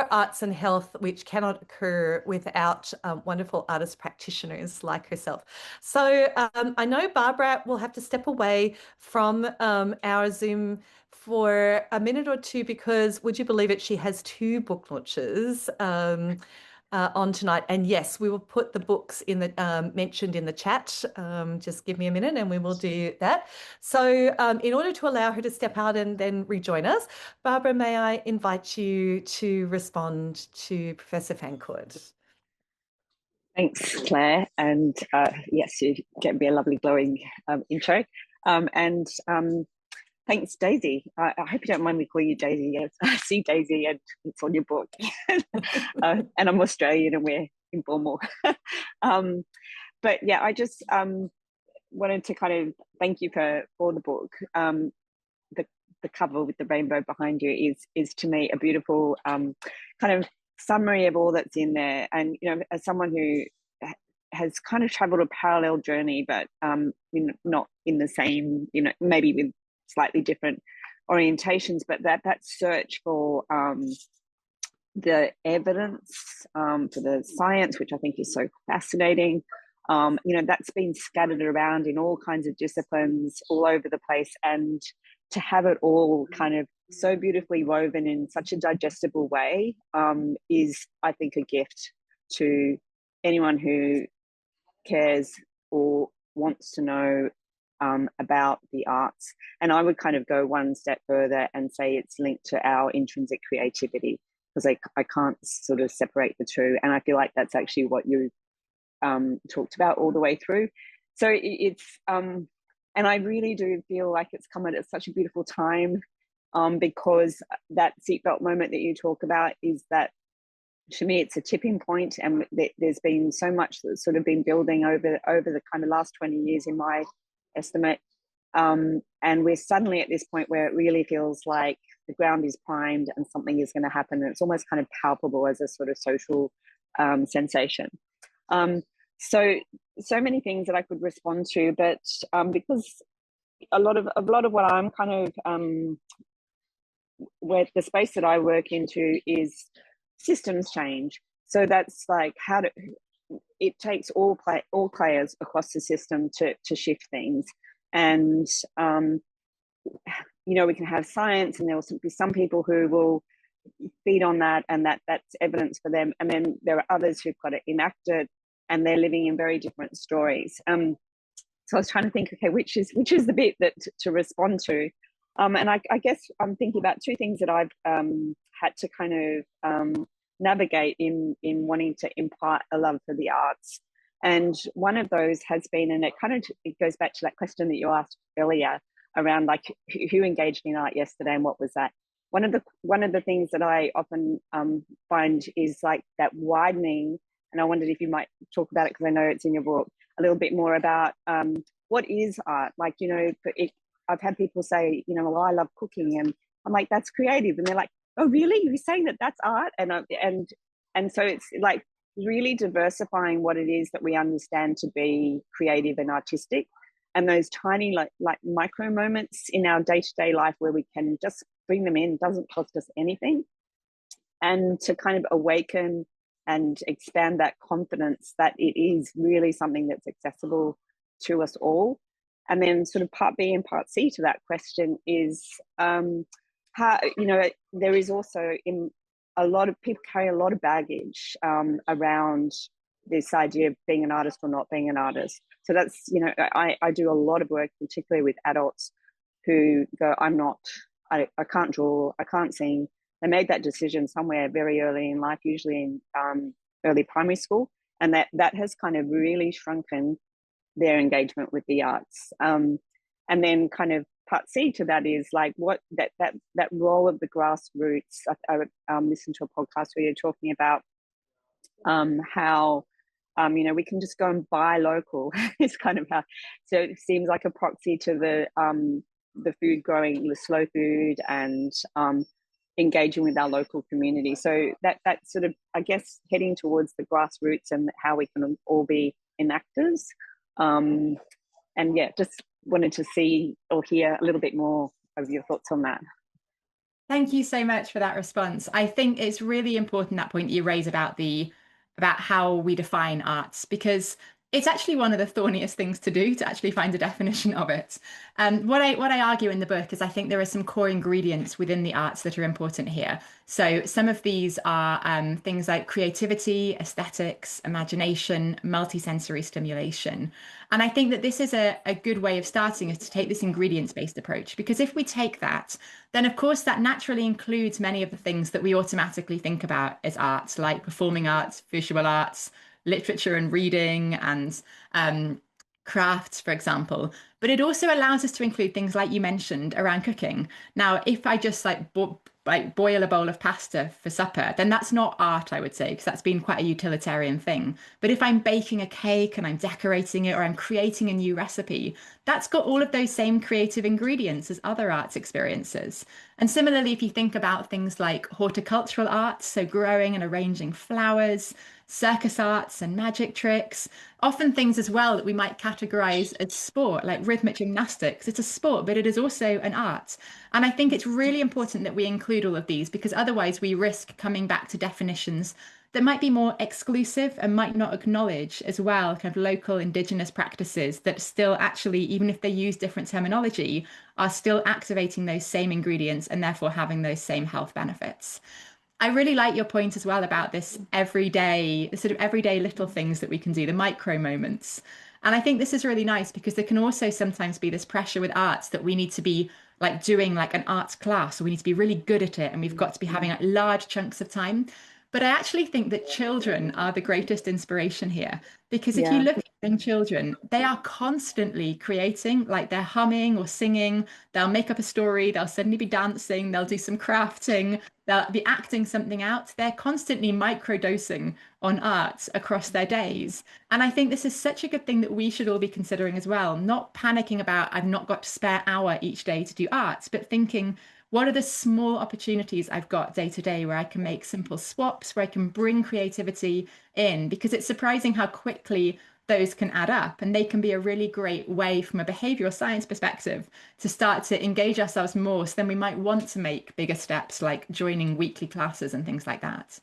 arts and health, which cannot occur without wonderful artist practitioners like herself. So I know Barbara will have to step away from our Zoom for a minute or two because, would you believe it, she has 2 book launches on tonight. And yes, we will put the books in the mentioned in the chat. Just give me a minute and we will do that. So in order to allow her to step out and then rejoin us, Barbara, may I invite you to respond to Professor Fancourt? Thanks, Claire. And yes, you gave me a lovely glowing intro. And thanks, Daisy. I hope you don't mind me calling you Daisy. Yes, I see Daisy and it's on your book. And I'm Australian and we're informal. But yeah, I just wanted to kind of thank you for the book. The cover with the rainbow behind you is to me a beautiful kind of summary of all that's in there. And, you know, as someone who has kind of traveled a parallel journey, but not in the same, you know, maybe with slightly different orientations, but that search for the evidence, for the science, which I think is so fascinating, you know, that's been scattered around in all kinds of disciplines all over the place, and to have it all kind of so beautifully woven in such a digestible way is, I think, a gift to anyone who cares or wants to know about the arts. And I would kind of go one step further and say it's linked to our intrinsic creativity, because I can't sort of separate the two. And I feel like that's actually what you talked about all the way through. So it's, and I really do feel like it's come at such a beautiful time, because that seatbelt moment that you talk about is that, to me, it's a tipping point, and there's been so much that's sort of been building over the kind of last 20 years in my estimate, and we're suddenly at this point where it really feels like the ground is primed and something is going to happen, and it's almost kind of palpable as a sort of social sensation. So many things that I could respond to, but because a lot of what I'm kind of where the space that I work into is systems change. So that's like it takes all players across the system to shift things. And you know, we can have science, and there will be some people who will feed on that, and that's evidence for them. And then there are others who've got to enact it, and they're living in very different stories. So I was trying to think, okay, which is the bit that to respond to. And I guess I'm thinking about 2 things that I've had to kind of navigate in wanting to impart a love for the arts. And one of those has been, and it goes back to that question that you asked earlier around like who engaged in art yesterday and what was that. One of the things that I often find is like that widening And I wondered if you might talk about it, because I know it's in your book, a little bit more about what is art? Like, I've had people say, well, I love cooking, and I'm like, that's creative. And they're like, oh, really? You're saying that that's art? And so it's like really diversifying what it is that we understand to be creative and artistic, and those tiny like micro moments in our day-to-day life where we can just bring them in, doesn't cost us anything, and to kind of awaken and expand that confidence that it is really something that's accessible to us all. And then sort of part B and part C to that question is how, there is also a lot of people carry a lot of baggage around this idea of being an artist or not being an artist. So that's, I do a lot of work, particularly with adults who go, I can't draw, I can't sing. They made that decision somewhere very early in life, usually in early primary school, and that has kind of really shrunken their engagement with the arts. And then kind of part C to that is like what that role of the grassroots. I listened to a podcast where you're talking about how we can just go and buy local. It's kind of how, so it seems like a proxy to the food growing, the slow food, and engaging with our local community. So that sort of, I guess, heading towards the grassroots and how we can all be enactors. And yeah, just wanted to see or hear a little bit more of your thoughts on that. Thank you so much for that response. I think it's really important, that point you raise about how we define arts, because it's actually one of the thorniest things to do, to actually find a definition of it. What I argue in the book is I think there are some core ingredients within the arts that are important here. So some of these are things like creativity, aesthetics, imagination, multisensory stimulation. And I think that this is a good way of starting, is to take this ingredients-based approach, because if we take that, then of course that naturally includes many of the things that we automatically think about as arts, like performing arts, visual arts, literature and reading, and crafts, for example. But it also allows us to include things like you mentioned around cooking. Now, if I just boil a bowl of pasta for supper, then that's not art, I would say, because that's been quite a utilitarian thing. But if I'm baking a cake and I'm decorating it, or I'm creating a new recipe, that's got all of those same creative ingredients as other arts experiences. And similarly, if you think about things like horticultural arts, so growing and arranging flowers, circus arts and magic tricks, often things as well that we might categorize as sport, like rhythmic gymnastics. It's a sport, but it is also an art. And I think it's really important that we include all of these, because otherwise we risk coming back to definitions that might be more exclusive and might not acknowledge as well kind of local indigenous practices that still actually, even if they use different terminology, are still activating those same ingredients and therefore having those same health benefits. I really like your point as well about this sort of everyday little things that we can do, the micro moments. And I think this is really nice, because there can also sometimes be this pressure with arts that we need to be like doing like an arts class, or we need to be really good at it, and we've got to be having like large chunks of time. But I actually think that children are the greatest inspiration here, because if you look at young children, they are constantly creating, like they're humming or singing, they'll make up a story, they'll suddenly be dancing, they'll do some crafting, they'll be acting something out. They're constantly microdosing on art across their days. And I think this is such a good thing that we should all be considering as well, not panicking about, I've not got a spare hour each day to do art, but thinking, what are the small opportunities I've got day to day where I can make simple swaps, where I can bring creativity in? Because it's surprising how quickly those can add up, and they can be a really great way from a behavioral science perspective to start to engage ourselves more. So then we might want to make bigger steps, like joining weekly classes and things like that.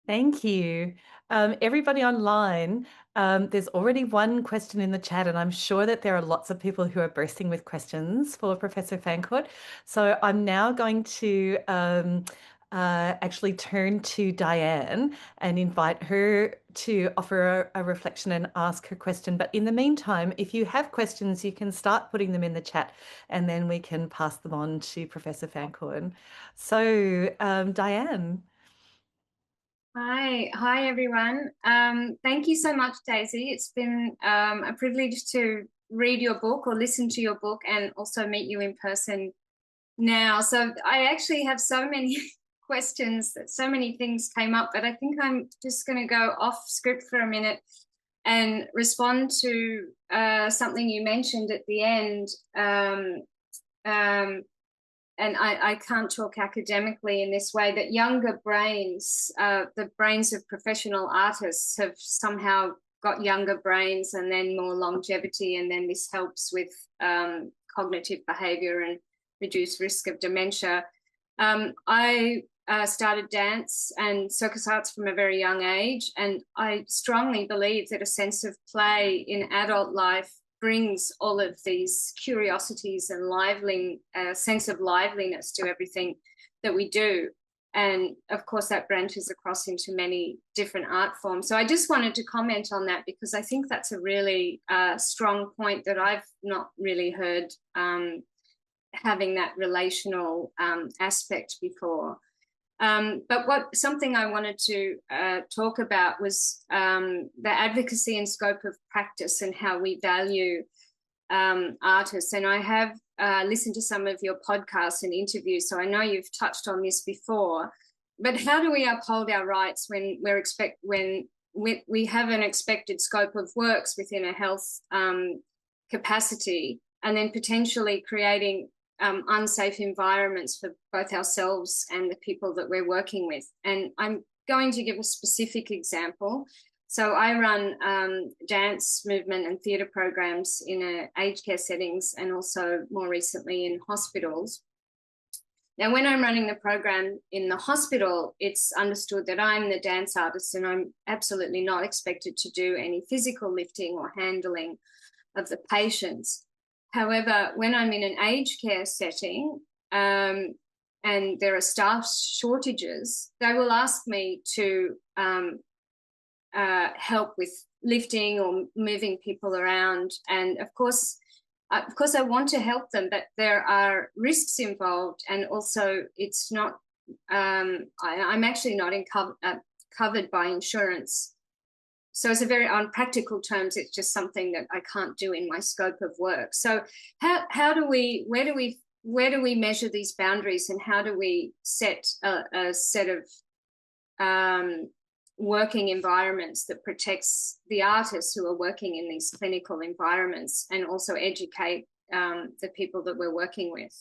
Thank you. Everybody online, there's already one question in the chat, and I'm sure that there are lots of people who are bursting with questions for Professor Fancourt. So I'm now going to actually turn to Diane and invite her to offer a reflection and ask her question. But in the meantime, if you have questions, you can start putting them in the chat, and then we can pass them on to Professor Fancourt. So Diane. Hi everyone. Thank you so much, Daisy. It's been a privilege to read your book or listen to your book, and also meet you in person now. So I actually have so many questions, that so many things came up, but I think I'm just going to go off script for a minute and respond to something you mentioned at the end. And I can't talk academically in this way, that younger brains, the brains of professional artists have somehow got younger brains and then more longevity, and then this helps with cognitive behavior and reduced risk of dementia. I started dance and circus arts from a very young age, and I strongly believe that a sense of play in adult life brings all of these curiosities and sense of liveliness to everything that we do. And of course, that branches across into many different art forms. So I just wanted to comment on that, because I think that's a really strong point that I've not really heard having that relational aspect before. But something I wanted to talk about was the advocacy and scope of practice and how we value artists. And I have listened to some of your podcasts and interviews, so I know you've touched on this before. But how do we uphold our rights when we have an expected scope of works within a health capacity, and then potentially creating unsafe environments for both ourselves and the people that we're working with? And I'm going to give a specific example. So I run dance, movement and theatre programs in aged care settings, and also more recently in hospitals. Now, when I'm running the program in the hospital, it's understood that I'm the dance artist, and I'm absolutely not expected to do any physical lifting or handling of the patients. However, when I'm in an aged care setting and there are staff shortages, they will ask me to help with lifting or moving people around. And of course, I want to help them, but there are risks involved, and also it's not. I'm actually not covered by insurance. So it's on practical terms, it's just something that I can't do in my scope of work. So where do we measure these boundaries, and how do we set a set of working environments that protects the artists who are working in these clinical environments, and also educate the people that we're working with?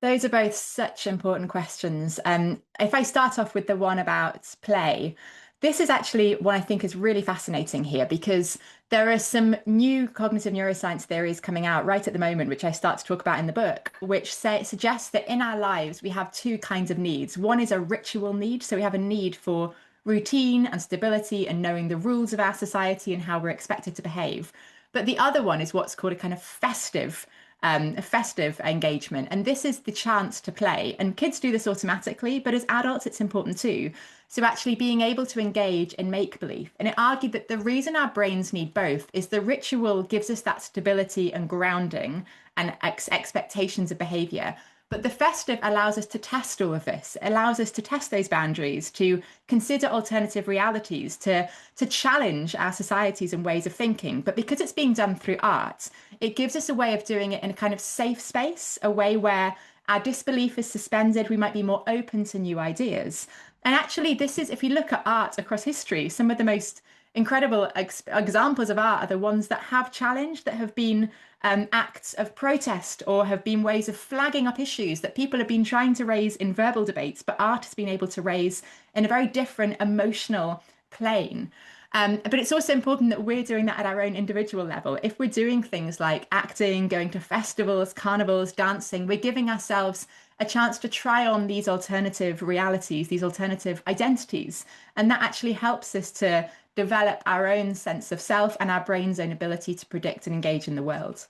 Those are both such important questions. If I start off with the one about play, this is actually what I think is really fascinating here, because there are some new cognitive neuroscience theories coming out right at the moment, which I start to talk about in the book, which suggests that in our lives, we have two kinds of needs. One is a ritual need. So we have a need for routine and stability and knowing the rules of our society and how we're expected to behave. But the other one is what's called a kind of festive engagement. And this is the chance to play. And kids do this automatically, but as adults, it's important too. So actually being able to engage in make-believe. And it argued that the reason our brains need both is the ritual gives us that stability and grounding and expectations of behavior. But the festive allows us to test all of this. It allows us to test those boundaries, to consider alternative realities, to challenge our societies and ways of thinking. But because it's being done through art, it gives us a way of doing it in a kind of safe space, a way where our disbelief is suspended. We might be more open to new ideas. And actually, this is, if you look at art across history, some of the most incredible examples of art are the ones that have challenged, that have been acts of protest, or have been ways of flagging up issues that people have been trying to raise in verbal debates, but art has been able to raise in a very different emotional plane. But it's also important that we're doing that at our own individual level. If we're doing things like acting, going to festivals, carnivals, dancing, we're giving ourselves a chance to try on these alternative realities, these alternative identities. And that actually helps us to develop our own sense of self and our brain's own ability to predict and engage in the world.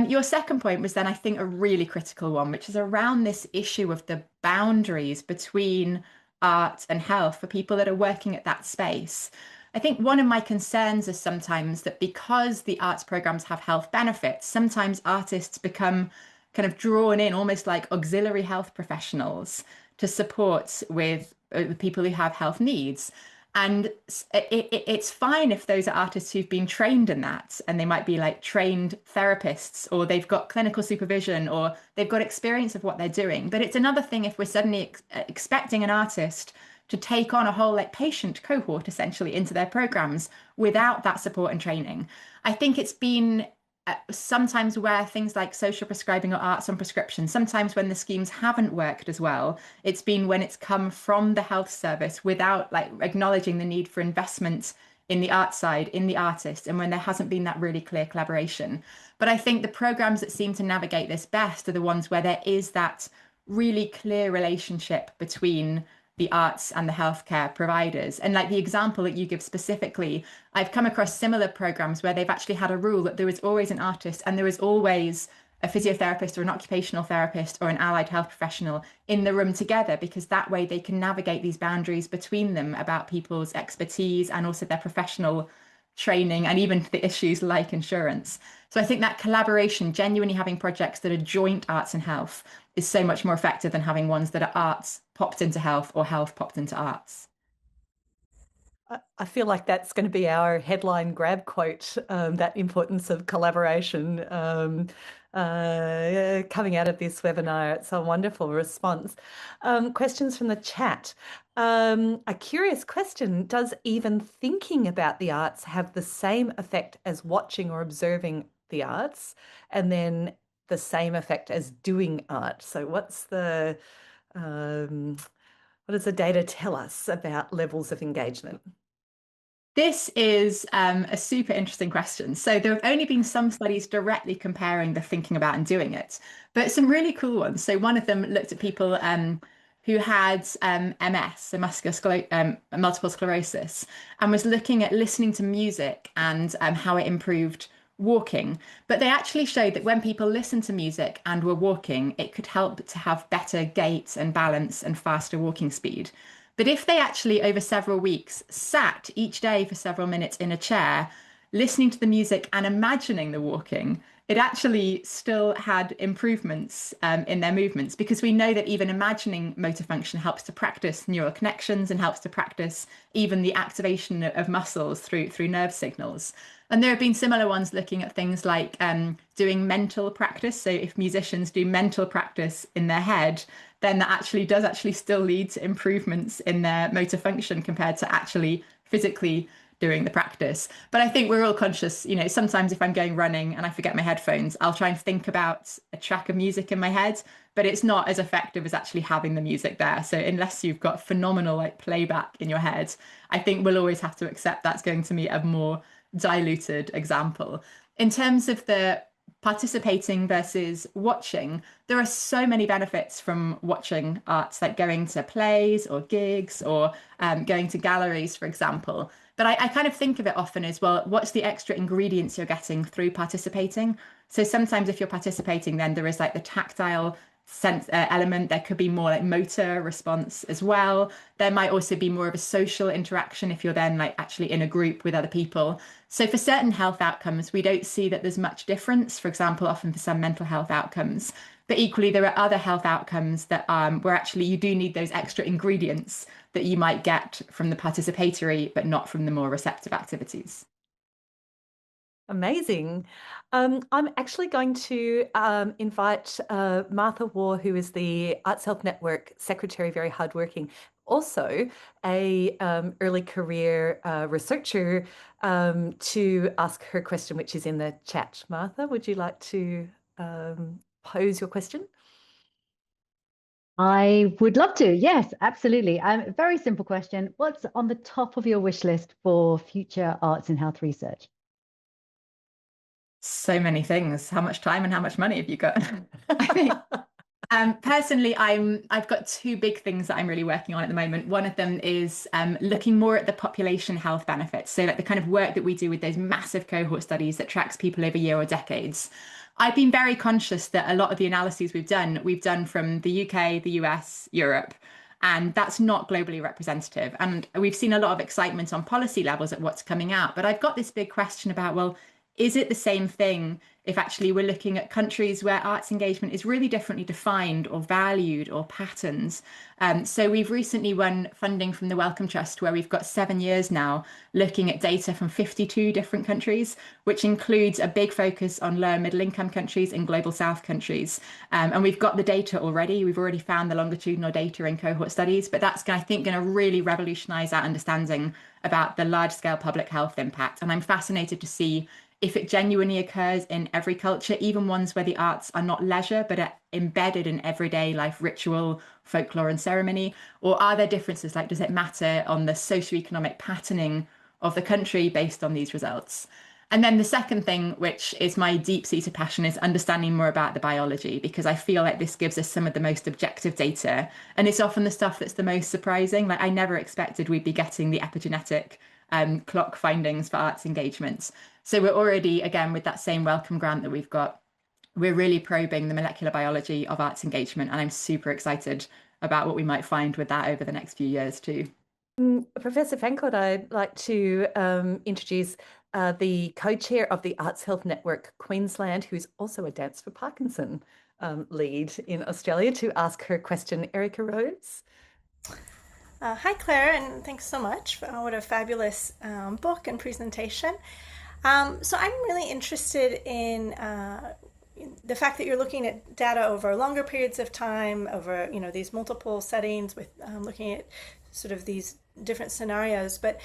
Your second point was then, I think, a really critical one, which is around this issue of the boundaries between art and health for people that are working at that space. I think one of my concerns is sometimes that because the arts programs have health benefits, sometimes artists become kind of drawn in almost like auxiliary health professionals to support with people who have health needs. And it's fine if those are artists who've been trained in that, and they might be like trained therapists, or they've got clinical supervision, or they've got experience of what they're doing. But it's another thing if we're suddenly expecting an artist to take on a whole like patient cohort essentially into their programs without that support and training. I think it's been sometimes where things like social prescribing or arts on prescription, sometimes when the schemes haven't worked as well, it's been when it's come from the health service without like acknowledging the need for investment in the art side, in the artist, and when there hasn't been that really clear collaboration. But I think the programs that seem to navigate this best are the ones where there is that really clear relationship between the arts and the healthcare providers. And like the example that you give specifically, I've come across similar programs where they've actually had a rule that there is always an artist and there is always a physiotherapist or an occupational therapist or an allied health professional in the room together, because that way they can navigate these boundaries between them about people's expertise and also their professional training and even the issues like insurance. So I think that collaboration, genuinely having projects that are joint arts and health, is so much more effective than having ones that are arts popped into health or health popped into arts. I feel like that's going to be our headline grab quote, that importance of collaboration coming out of this webinar. It's a wonderful response. Questions from the chat. A curious question: does even thinking about the arts have the same effect as watching or observing the arts, and then the same effect as doing art? So what does the data tell us about levels of engagement? This is a super interesting question. So there have only been some studies directly comparing the thinking about and doing it, but some really cool ones. So one of them looked at people who had MS, so multiple sclerosis, and was looking at listening to music and how it improved walking. But they actually showed that when people listened to music and were walking, it could help to have better gait and balance and faster walking speed. But if they actually, over several weeks, sat each day for several minutes in a chair, listening to the music and imagining the walking, it actually still had improvements in their movements, because we know that even imagining motor function helps to practice neural connections and helps to practice even the activation of muscles through nerve signals. And there have been similar ones looking at things like doing mental practice. So if musicians do mental practice in their head, then that actually does still lead to improvements in their motor function compared to actually physically doing the practice. But I think we're all conscious, sometimes if I'm going running and I forget my headphones, I'll try and think about a track of music in my head, but it's not as effective as actually having the music there. So unless you've got phenomenal like playback in your head, I think we'll always have to accept that's going to be a more diluted example. In terms of the participating versus watching, there are so many benefits from watching arts, like going to plays or gigs or going to galleries, for example. But I kind of think of it often as, well, what's the extra ingredients you're getting through participating? So sometimes if you're participating, then there is like the tactile sense element. There could be more like motor response as well. There might also be more of a social interaction if you're then like actually in a group with other people. So for certain health outcomes, we don't see that there's much difference, for example, often for some mental health outcomes. But equally, there are other health outcomes that where actually you do need those extra ingredients that you might get from the participatory, but not from the more receptive activities. Amazing. I'm actually going to invite Martha Waugh, who is the Arts Health Network Secretary, very hardworking, also a early career researcher, to ask her question, which is in the chat. Martha, would you like to pose your question? I would love to. Yes, absolutely. Very simple question. What's on the top of your wish list for future arts and health research? So many things. How much time and how much money have you got? I think personally, I've got two big things that I'm really working on at the moment. One of them is looking more at the population health benefits. So like the kind of work that we do with those massive cohort studies that tracks people over year or decades. I've been very conscious that a lot of the analyses we've done from the UK, the US, Europe, and that's not globally representative. And we've seen a lot of excitement on policy levels at what's coming out. But I've got this big question about, well, is it the same thing if actually we're looking at countries where arts engagement is really differently defined or valued or patterns? So we've recently won funding from the Wellcome Trust, where we've got 7 years now looking at data from 52 different countries, which includes a big focus on low and middle income countries and global south countries. And we've got the data already. We've already found the longitudinal data in cohort studies, but that's, I think, going to really revolutionize our understanding about the large scale public health impact. And I'm fascinated to see if it genuinely occurs in every culture, even ones where the arts are not leisure, but are embedded in everyday life ritual, folklore, and ceremony? Or are there differences? Like, does it matter on the socioeconomic patterning of the country based on these results? And then the second thing, which is my deep-seated passion, is understanding more about the biology, because I feel like this gives us some of the most objective data. And it's often the stuff that's the most surprising. Like, I never expected we'd be getting the epigenetic clock findings for arts engagements. So we're already, again, with that same Wellcome grant that we've got, we're really probing the molecular biology of arts engagement. And I'm super excited about what we might find with that over the next few years too. Professor Fancourt, I'd like to introduce the co-chair of the Arts Health Network Queensland, who's also a Dance for Parkinson lead in Australia, to ask her question. Erica Rose. Hi, Claire, and thanks so much. What a fabulous book and presentation. So I'm really interested in the fact that you're looking at data over longer periods of time, over these multiple settings, with looking at sort of these different scenarios. But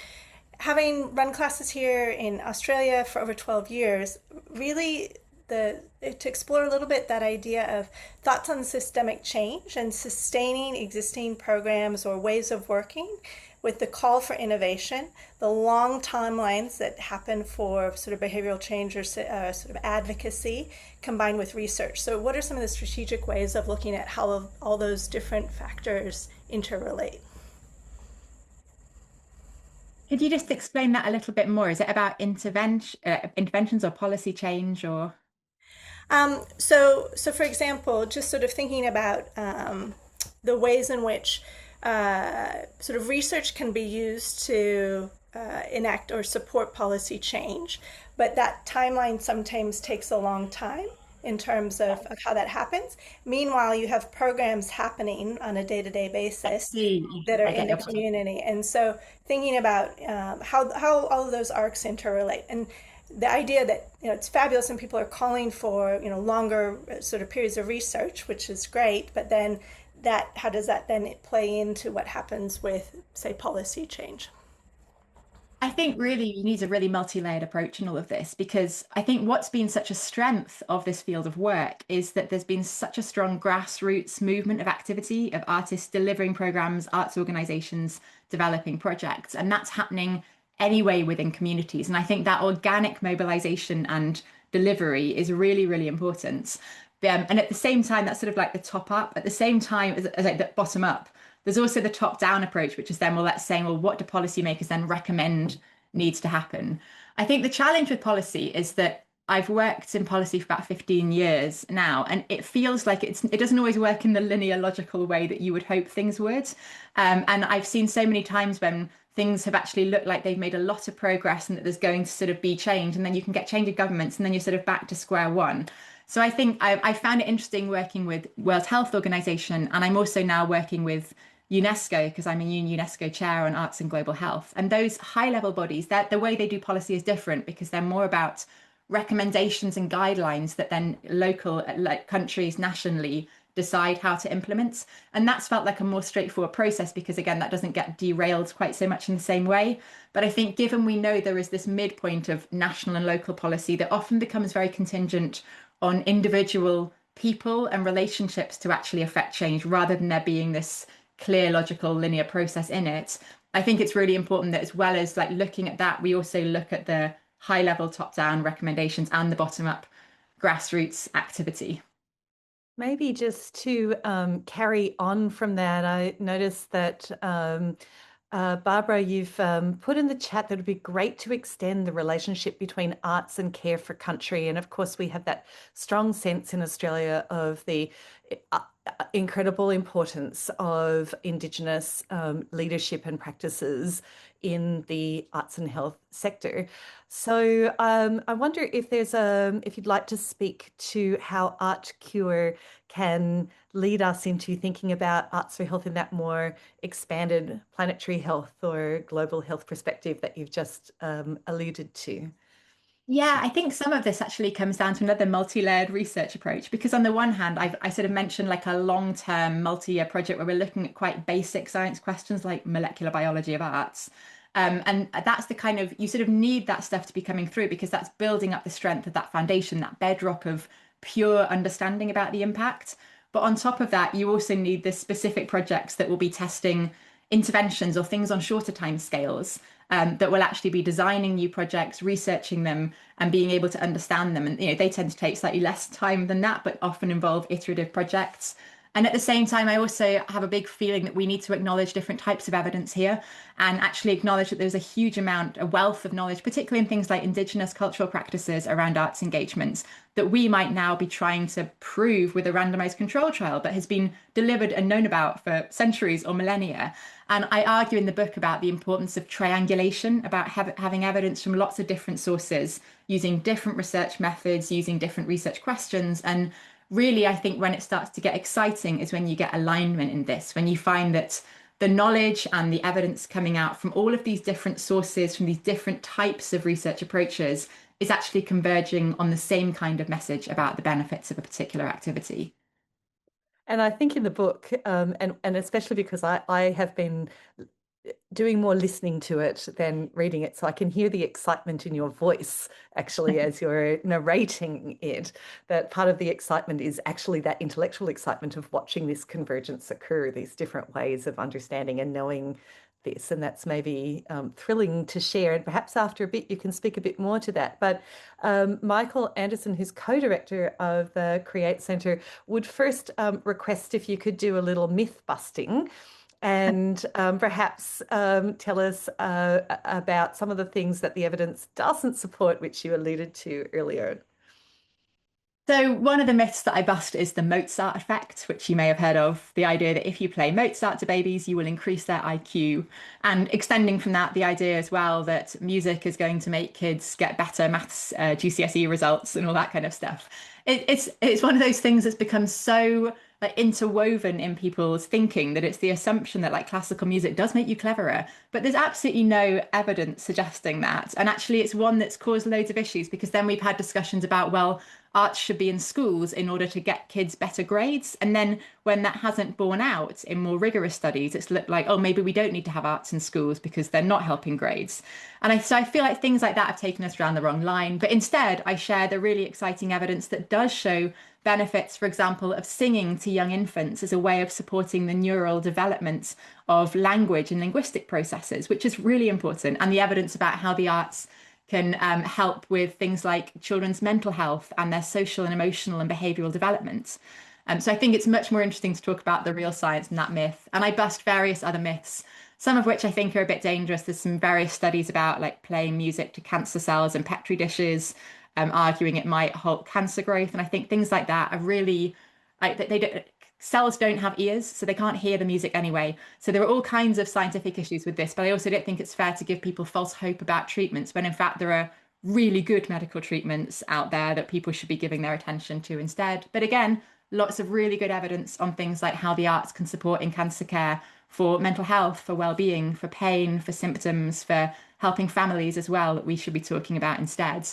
having run classes here in Australia for over 12 years, really to explore a little bit that idea of thoughts on systemic change and sustaining existing programs or ways of working, with the call for innovation, the long timelines that happen for sort of behavioral change or sort of advocacy, combined with research. So what are some of the strategic ways of looking at how all those different factors interrelate? Could you just explain that a little bit more? Is it about interventions or policy change, or? So for example, just sort of thinking about the ways in which sort of research can be used to enact or support policy change, but that timeline sometimes takes a long time in terms of how that happens. Meanwhile, you have programs happening on a day-to-day basis that are in the community. And so thinking about how all of those arcs interrelate. And the idea that it's fabulous and people are calling for longer sort of periods of research, which is great, but then how does that then play into what happens with, say, policy change? I think really you need a really multi-layered approach in all of this, because I think what's been such a strength of this field of work is that there's been such a strong grassroots movement of activity, of artists delivering programs, arts organizations developing projects, and that's happening anyway within communities. And I think that organic mobilization and delivery is really, really important. And at the same time, that's sort of like the top up. At the same time as like the bottom up, there's also the top down approach, which is then, well, that's saying, well, what do policymakers then recommend needs to happen? I think the challenge with policy is that I've worked in policy for about 15 years now, and it feels like it doesn't always work in the linear, logical way that you would hope things would. And I've seen so many times when things have actually looked like they've made a lot of progress and that there's going to sort of be change, and then you can get change of governments, and then you're sort of back to square one. So I think I found it interesting working with World Health Organization, and I'm also now working with UNESCO, because I'm a UNESCO chair on arts and global health. And those high level bodies, that the way they do policy is different, because they're more about recommendations and guidelines that then local, like countries nationally, decide how to implement. And that's felt like a more straightforward process, because again, that doesn't get derailed quite so much in the same way. But I think given we know there is this midpoint of national and local policy that often becomes very contingent on individual people and relationships to actually affect change, rather than there being this clear, logical, linear process in it, I think it's really important that, as well as like looking at that, we also look at the high level top down recommendations and the bottom up grassroots activity. Maybe just to carry on from that, I noticed that Barbara, you've put in the chat that it would be great to extend the relationship between arts and care for country. And of course, we have that strong sense in Australia of the incredible importance of Indigenous leadership and practices in the arts and health sector. So I wonder if if you'd like to speak to how Art Cure can lead us into thinking about arts for health in that more expanded planetary health or global health perspective that you've just alluded to. Yeah, I think some of this actually comes down to another multi-layered research approach, because on the one hand, I sort of mentioned like a long-term multi-year project where we're looking at quite basic science questions like molecular biology of arts. And that's the kind of, you sort of need that stuff to be coming through because that's building up the strength of that foundation, that bedrock of pure understanding about the impact. But on top of that, you also need the specific projects that will be testing interventions or things on shorter time scales, that will actually be designing new projects, researching them, and being able to understand them. And they tend to take slightly less time than that, but often involve iterative projects. And at the same time, I also have a big feeling that we need to acknowledge different types of evidence here and actually acknowledge that there's a huge amount, a wealth of knowledge, particularly in things like Indigenous cultural practices around arts engagements, that we might now be trying to prove with a randomized control trial, but has been delivered and known about for centuries or millennia. And I argue in the book about the importance of triangulation, about having evidence from lots of different sources, using different research methods, using different research questions. And really, I think when it starts to get exciting is when you get alignment in this, when you find that the knowledge and the evidence coming out from all of these different sources, from these different types of research approaches, is actually converging on the same kind of message about the benefits of a particular activity. And I think in the book, and especially because I have been doing more listening to it than reading it, so I can hear the excitement in your voice actually as you're narrating it, that part of the excitement is actually that intellectual excitement of watching this convergence occur, these different ways of understanding and knowing this. And that's maybe thrilling to share. And perhaps after a bit, you can speak a bit more to that. But Michael Anderson, who's co-director of the Create Centre, would first request if you could do a little myth busting and perhaps tell us about some of the things that the evidence doesn't support, which you alluded to earlier. So one of the myths that I bust is the Mozart effect, which you may have heard of, the idea that if you play Mozart to babies, you will increase their IQ. And extending from that, the idea as well that music is going to make kids get better maths, GCSE results and all that kind of stuff. It's one of those things that's become so interwoven in people's thinking that it's the assumption that like classical music does make you cleverer, but there's absolutely no evidence suggesting that. And actually it's one that's caused loads of issues, because then we've had discussions about, well, arts should be in schools in order to get kids better grades. And then when that hasn't borne out in more rigorous studies, it's looked like, oh, maybe we don't need to have arts in schools because they're not helping grades. And so I feel like things like that have taken us around the wrong line. But instead, I share the really exciting evidence that does show benefits, for example, of singing to young infants as a way of supporting the neural development of language and linguistic processes, which is really important. And the evidence about how the arts can help with things like children's mental health and their social and emotional and behavioural development. So I think it's much more interesting to talk about the real science than that myth. And I bust various other myths, some of which I think are a bit dangerous. There's some various studies about like playing music to cancer cells in Petri dishes, arguing it might halt cancer growth. And I think things like that are really, cells don't have ears, so they can't hear the music anyway. So there are all kinds of scientific issues with this, but I also don't think it's fair to give people false hope about treatments when in fact there are really good medical treatments out there that people should be giving their attention to instead. But again, lots of really good evidence on things like how the arts can support in cancer care, for mental health, for well-being, for pain, for symptoms, for helping families as well, that we should be talking about instead.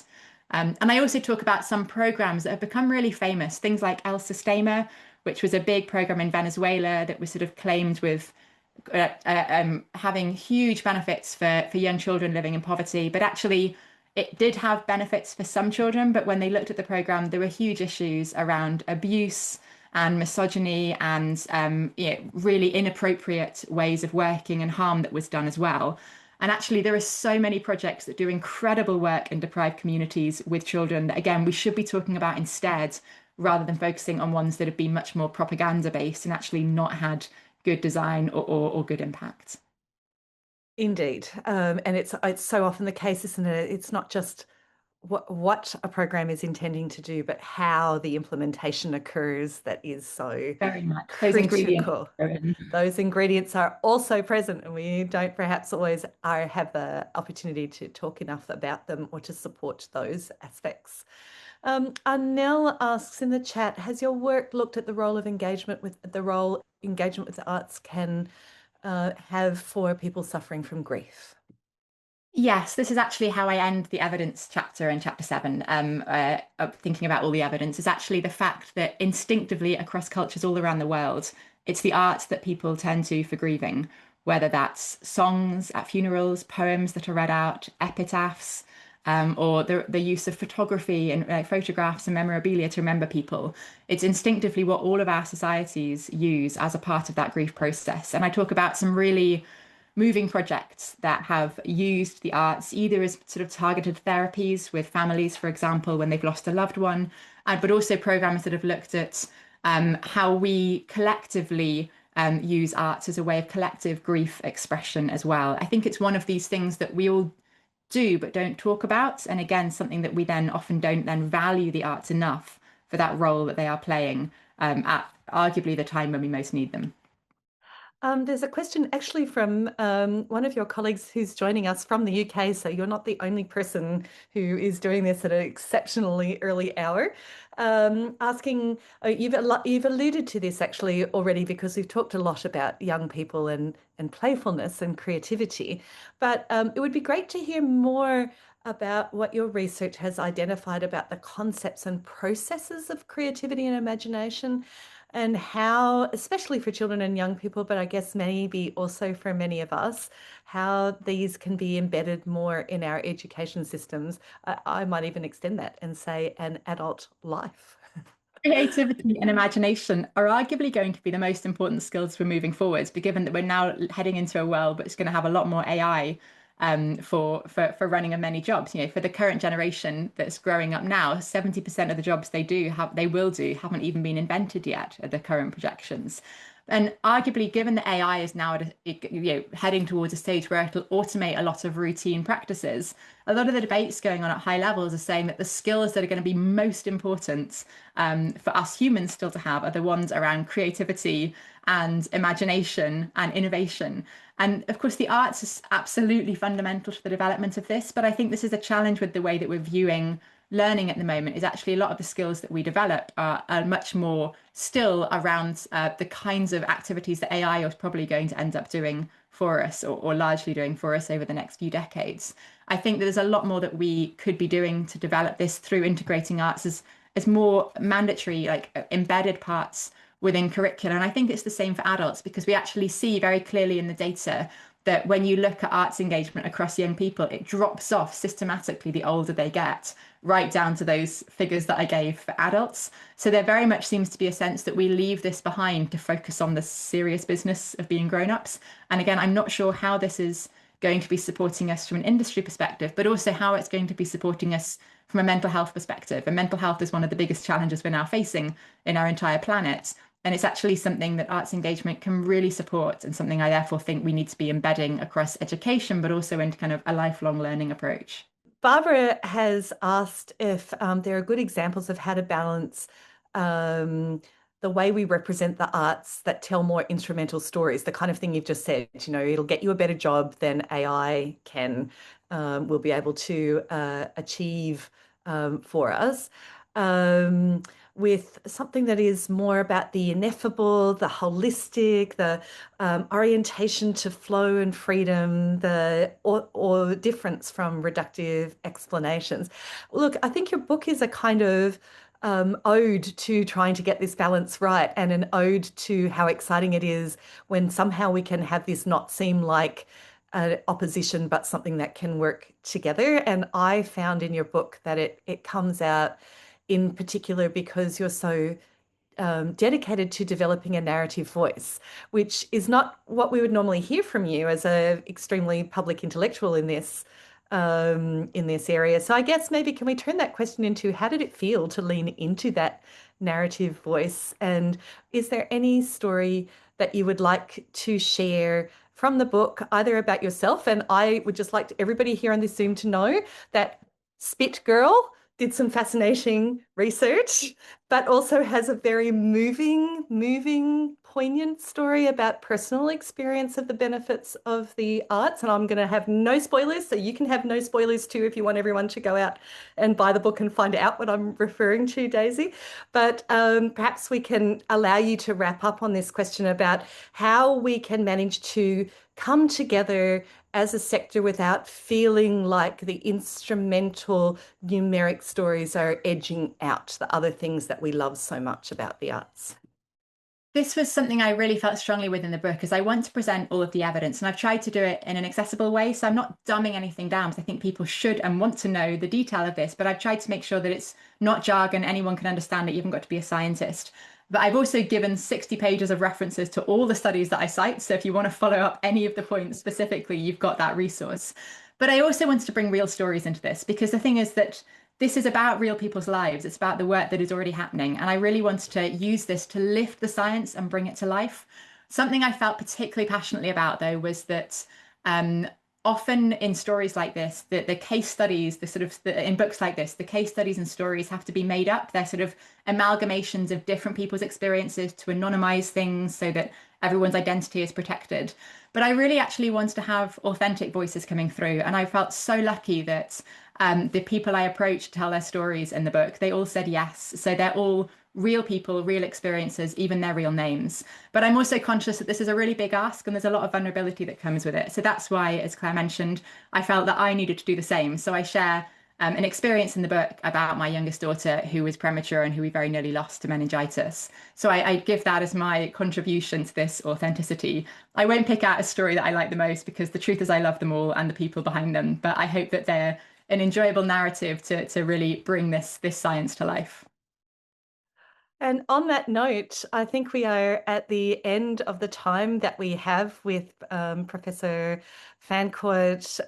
And I also talk about some programs that have become really famous, things like El Sistema, which was a big program in Venezuela that was sort of claimed with having huge benefits for young children living in poverty. But actually, it did have benefits for some children. But when they looked at the program, there were huge issues around abuse and misogyny and really inappropriate ways of working and harm that was done as well. And actually, there are so many projects that do incredible work in deprived communities with children that, again, we should be talking about instead, rather than focusing on ones that have been much more propaganda based and actually not had good design or good impact. Indeed. And it's so often the case, isn't it? It's not just what a program is intending to do, but how the implementation occurs that is so Very much. Those ingredients critical. are in. Those ingredients are also present, and we don't perhaps always have the opportunity to talk enough about them or to support those aspects. Arnell asks in the chat, has your work looked at the role engagement with the arts can have for people suffering from grief? Yes, this is actually how I end the evidence chapter in chapter 7, thinking about all the evidence, is actually the fact that instinctively across cultures all around the world, it's the arts that people turn to for grieving, whether that's songs at funerals, poems that are read out, epitaphs, or the use of photography and photographs and memorabilia to remember people. It's instinctively what all of our societies use as a part of that grief process. And I talk about some really moving projects that have used the arts either as sort of targeted therapies with families, for example, when they've lost a loved one, but also programs that have looked at how we collectively use arts as a way of collective grief expression as well. I think it's one of these things that we all do but don't talk about. And again, something that we then often don't then value the arts enough for that role that they are playing at arguably the time when we most need them. There's a question actually from one of your colleagues who's joining us from the UK, so you're not the only person who is doing this at an exceptionally early hour. Asking, you've alluded to this actually already because we've talked a lot about young people and playfulness and creativity, but it would be great to hear more about what your research has identified about the concepts and processes of creativity and imagination, and how, especially for children and young people, but I guess maybe also for many of us, how these can be embedded more in our education systems. I might even extend that and say an adult life. Creativity and imagination are arguably going to be the most important skills for moving forwards, but given that we're now heading into a world that's going to have a lot more AI for running of many jobs. For the current generation that's growing up now, 70% of the jobs they will do haven't even been invented yet at the current projections. And arguably, given that AI is now heading towards a stage where it'll automate a lot of routine practices, a lot of the debates going on at high levels are saying that the skills that are going to be most important for us humans still to have are the ones around creativity and imagination and innovation. And of course, the arts is absolutely fundamental to the development of this. But I think this is a challenge with the way that we're viewing learning at the moment, is actually a lot of the skills that we develop are much more still around the kinds of activities that AI is probably going to end up doing for us, or largely doing for us over the next few decades. I think that there's a lot more that we could be doing to develop this through integrating arts as more mandatory, like embedded parts within curricula. And I think it's the same for adults, because we actually see very clearly in the data that when you look at arts engagement across young people, it drops off systematically the older they get, right down to those figures that I gave for adults. So there very much seems to be a sense that we leave this behind to focus on the serious business of being grown-ups. And again, I'm not sure how this is going to be supporting us from an industry perspective, but also how it's going to be supporting us from a mental health perspective. And mental health is one of the biggest challenges we're now facing in our entire planet. And it's actually something that arts engagement can really support, and something I therefore think we need to be embedding across education, but also into kind of a lifelong learning approach. Barbara has asked if there are good examples of how to balance the way we represent the arts that tell more instrumental stories, the kind of thing you've just said. It'll get you a better job than AI will be able to achieve for us. With something that is more about the ineffable, the holistic, the orientation to flow and freedom, or difference from reductive explanations. Look, I think your book is a kind of ode to trying to get this balance right, and an ode to how exciting it is when somehow we can have this not seem like opposition, but something that can work together. And I found in your book that it comes out in particular because you're so dedicated to developing a narrative voice, which is not what we would normally hear from you as an extremely public intellectual in this area. So I guess maybe can we turn that question into, how did it feel to lean into that narrative voice? And is there any story that you would like to share from the book, either about yourself? And I would just like everybody here on this Zoom to know that spit girl, did some fascinating research, but also has a very moving, poignant story about personal experience of the benefits of the arts. And I'm going to have no spoilers, so you can have no spoilers too if you want everyone to go out and buy the book and find out what I'm referring to, Daisy. But perhaps we can allow you to wrap up on this question about how we can manage to come together as a sector without feeling like the instrumental numeric stories are edging out the other things that we love so much about the arts. This was something I really felt strongly with in the book, is I want to present all of the evidence, and I've tried to do it in an accessible way. So I'm not dumbing anything down, because I think people should and want to know the detail of this, but I've tried to make sure that it's not jargon, anyone can understand it, you haven't got to be a scientist. But I've also given 60 pages of references to all the studies that I cite. So if you want to follow up any of the points specifically, you've got that resource. But I also wanted to bring real stories into this, because the thing is that this is about real people's lives. It's about the work that is already happening. And I really wanted to use this to lift the science and bring it to life. Something I felt particularly passionately about, though, was that often in stories like this, the case studies, in books like this, the case studies and stories have to be made up. They're sort of amalgamations of different people's experiences to anonymize things so that everyone's identity is protected. But I really actually wanted to have authentic voices coming through. And I felt so lucky that the people I approached to tell their stories in the book, they all said yes. So they're all real people, real experiences, even their real names. But I'm also conscious that this is a really big ask and there's a lot of vulnerability that comes with it. So that's why, as Claire mentioned, I felt that I needed to do the same. So I share an experience in the book about my youngest daughter who was premature and who we very nearly lost to meningitis. So I give that as my contribution to this authenticity. I won't pick out a story that I like the most, because the truth is I love them all and the people behind them. But I hope that they're an enjoyable narrative to really bring this science to life. And on that note, I think we are at the end of the time that we have with Professor Fancourt.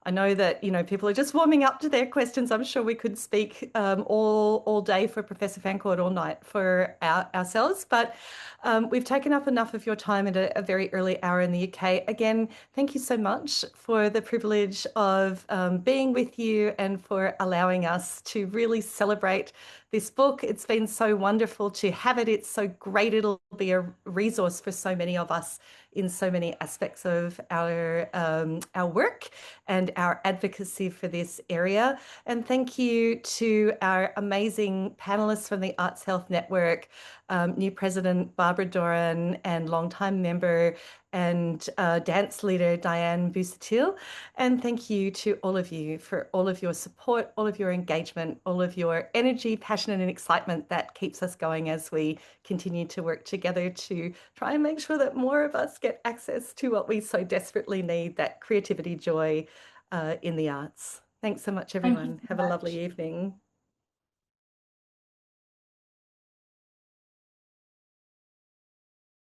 I know that people are just warming up to their questions. I'm sure we could speak all day for Professor Fancourt, all night for ourselves. But we've taken up enough of your time at a very early hour in the UK. Again, thank you so much for the privilege of being with you and for allowing us to really celebrate this book. It's been so wonderful to have it. It's so great. It'll be a resource for so many of us in so many aspects of our work and our advocacy for this area. And thank you to our amazing panelists from the Arts Health Network, new president Barbara Doran and longtime member and dance leader Diane Busatil. And thank you to all of you for all of your support, all of your engagement, all of your energy, passion and excitement that keeps us going as we continue to work together to try and make sure that more of us get access to what we so desperately need, that creativity, joy in the arts. Thanks so much, everyone. Have a lovely evening.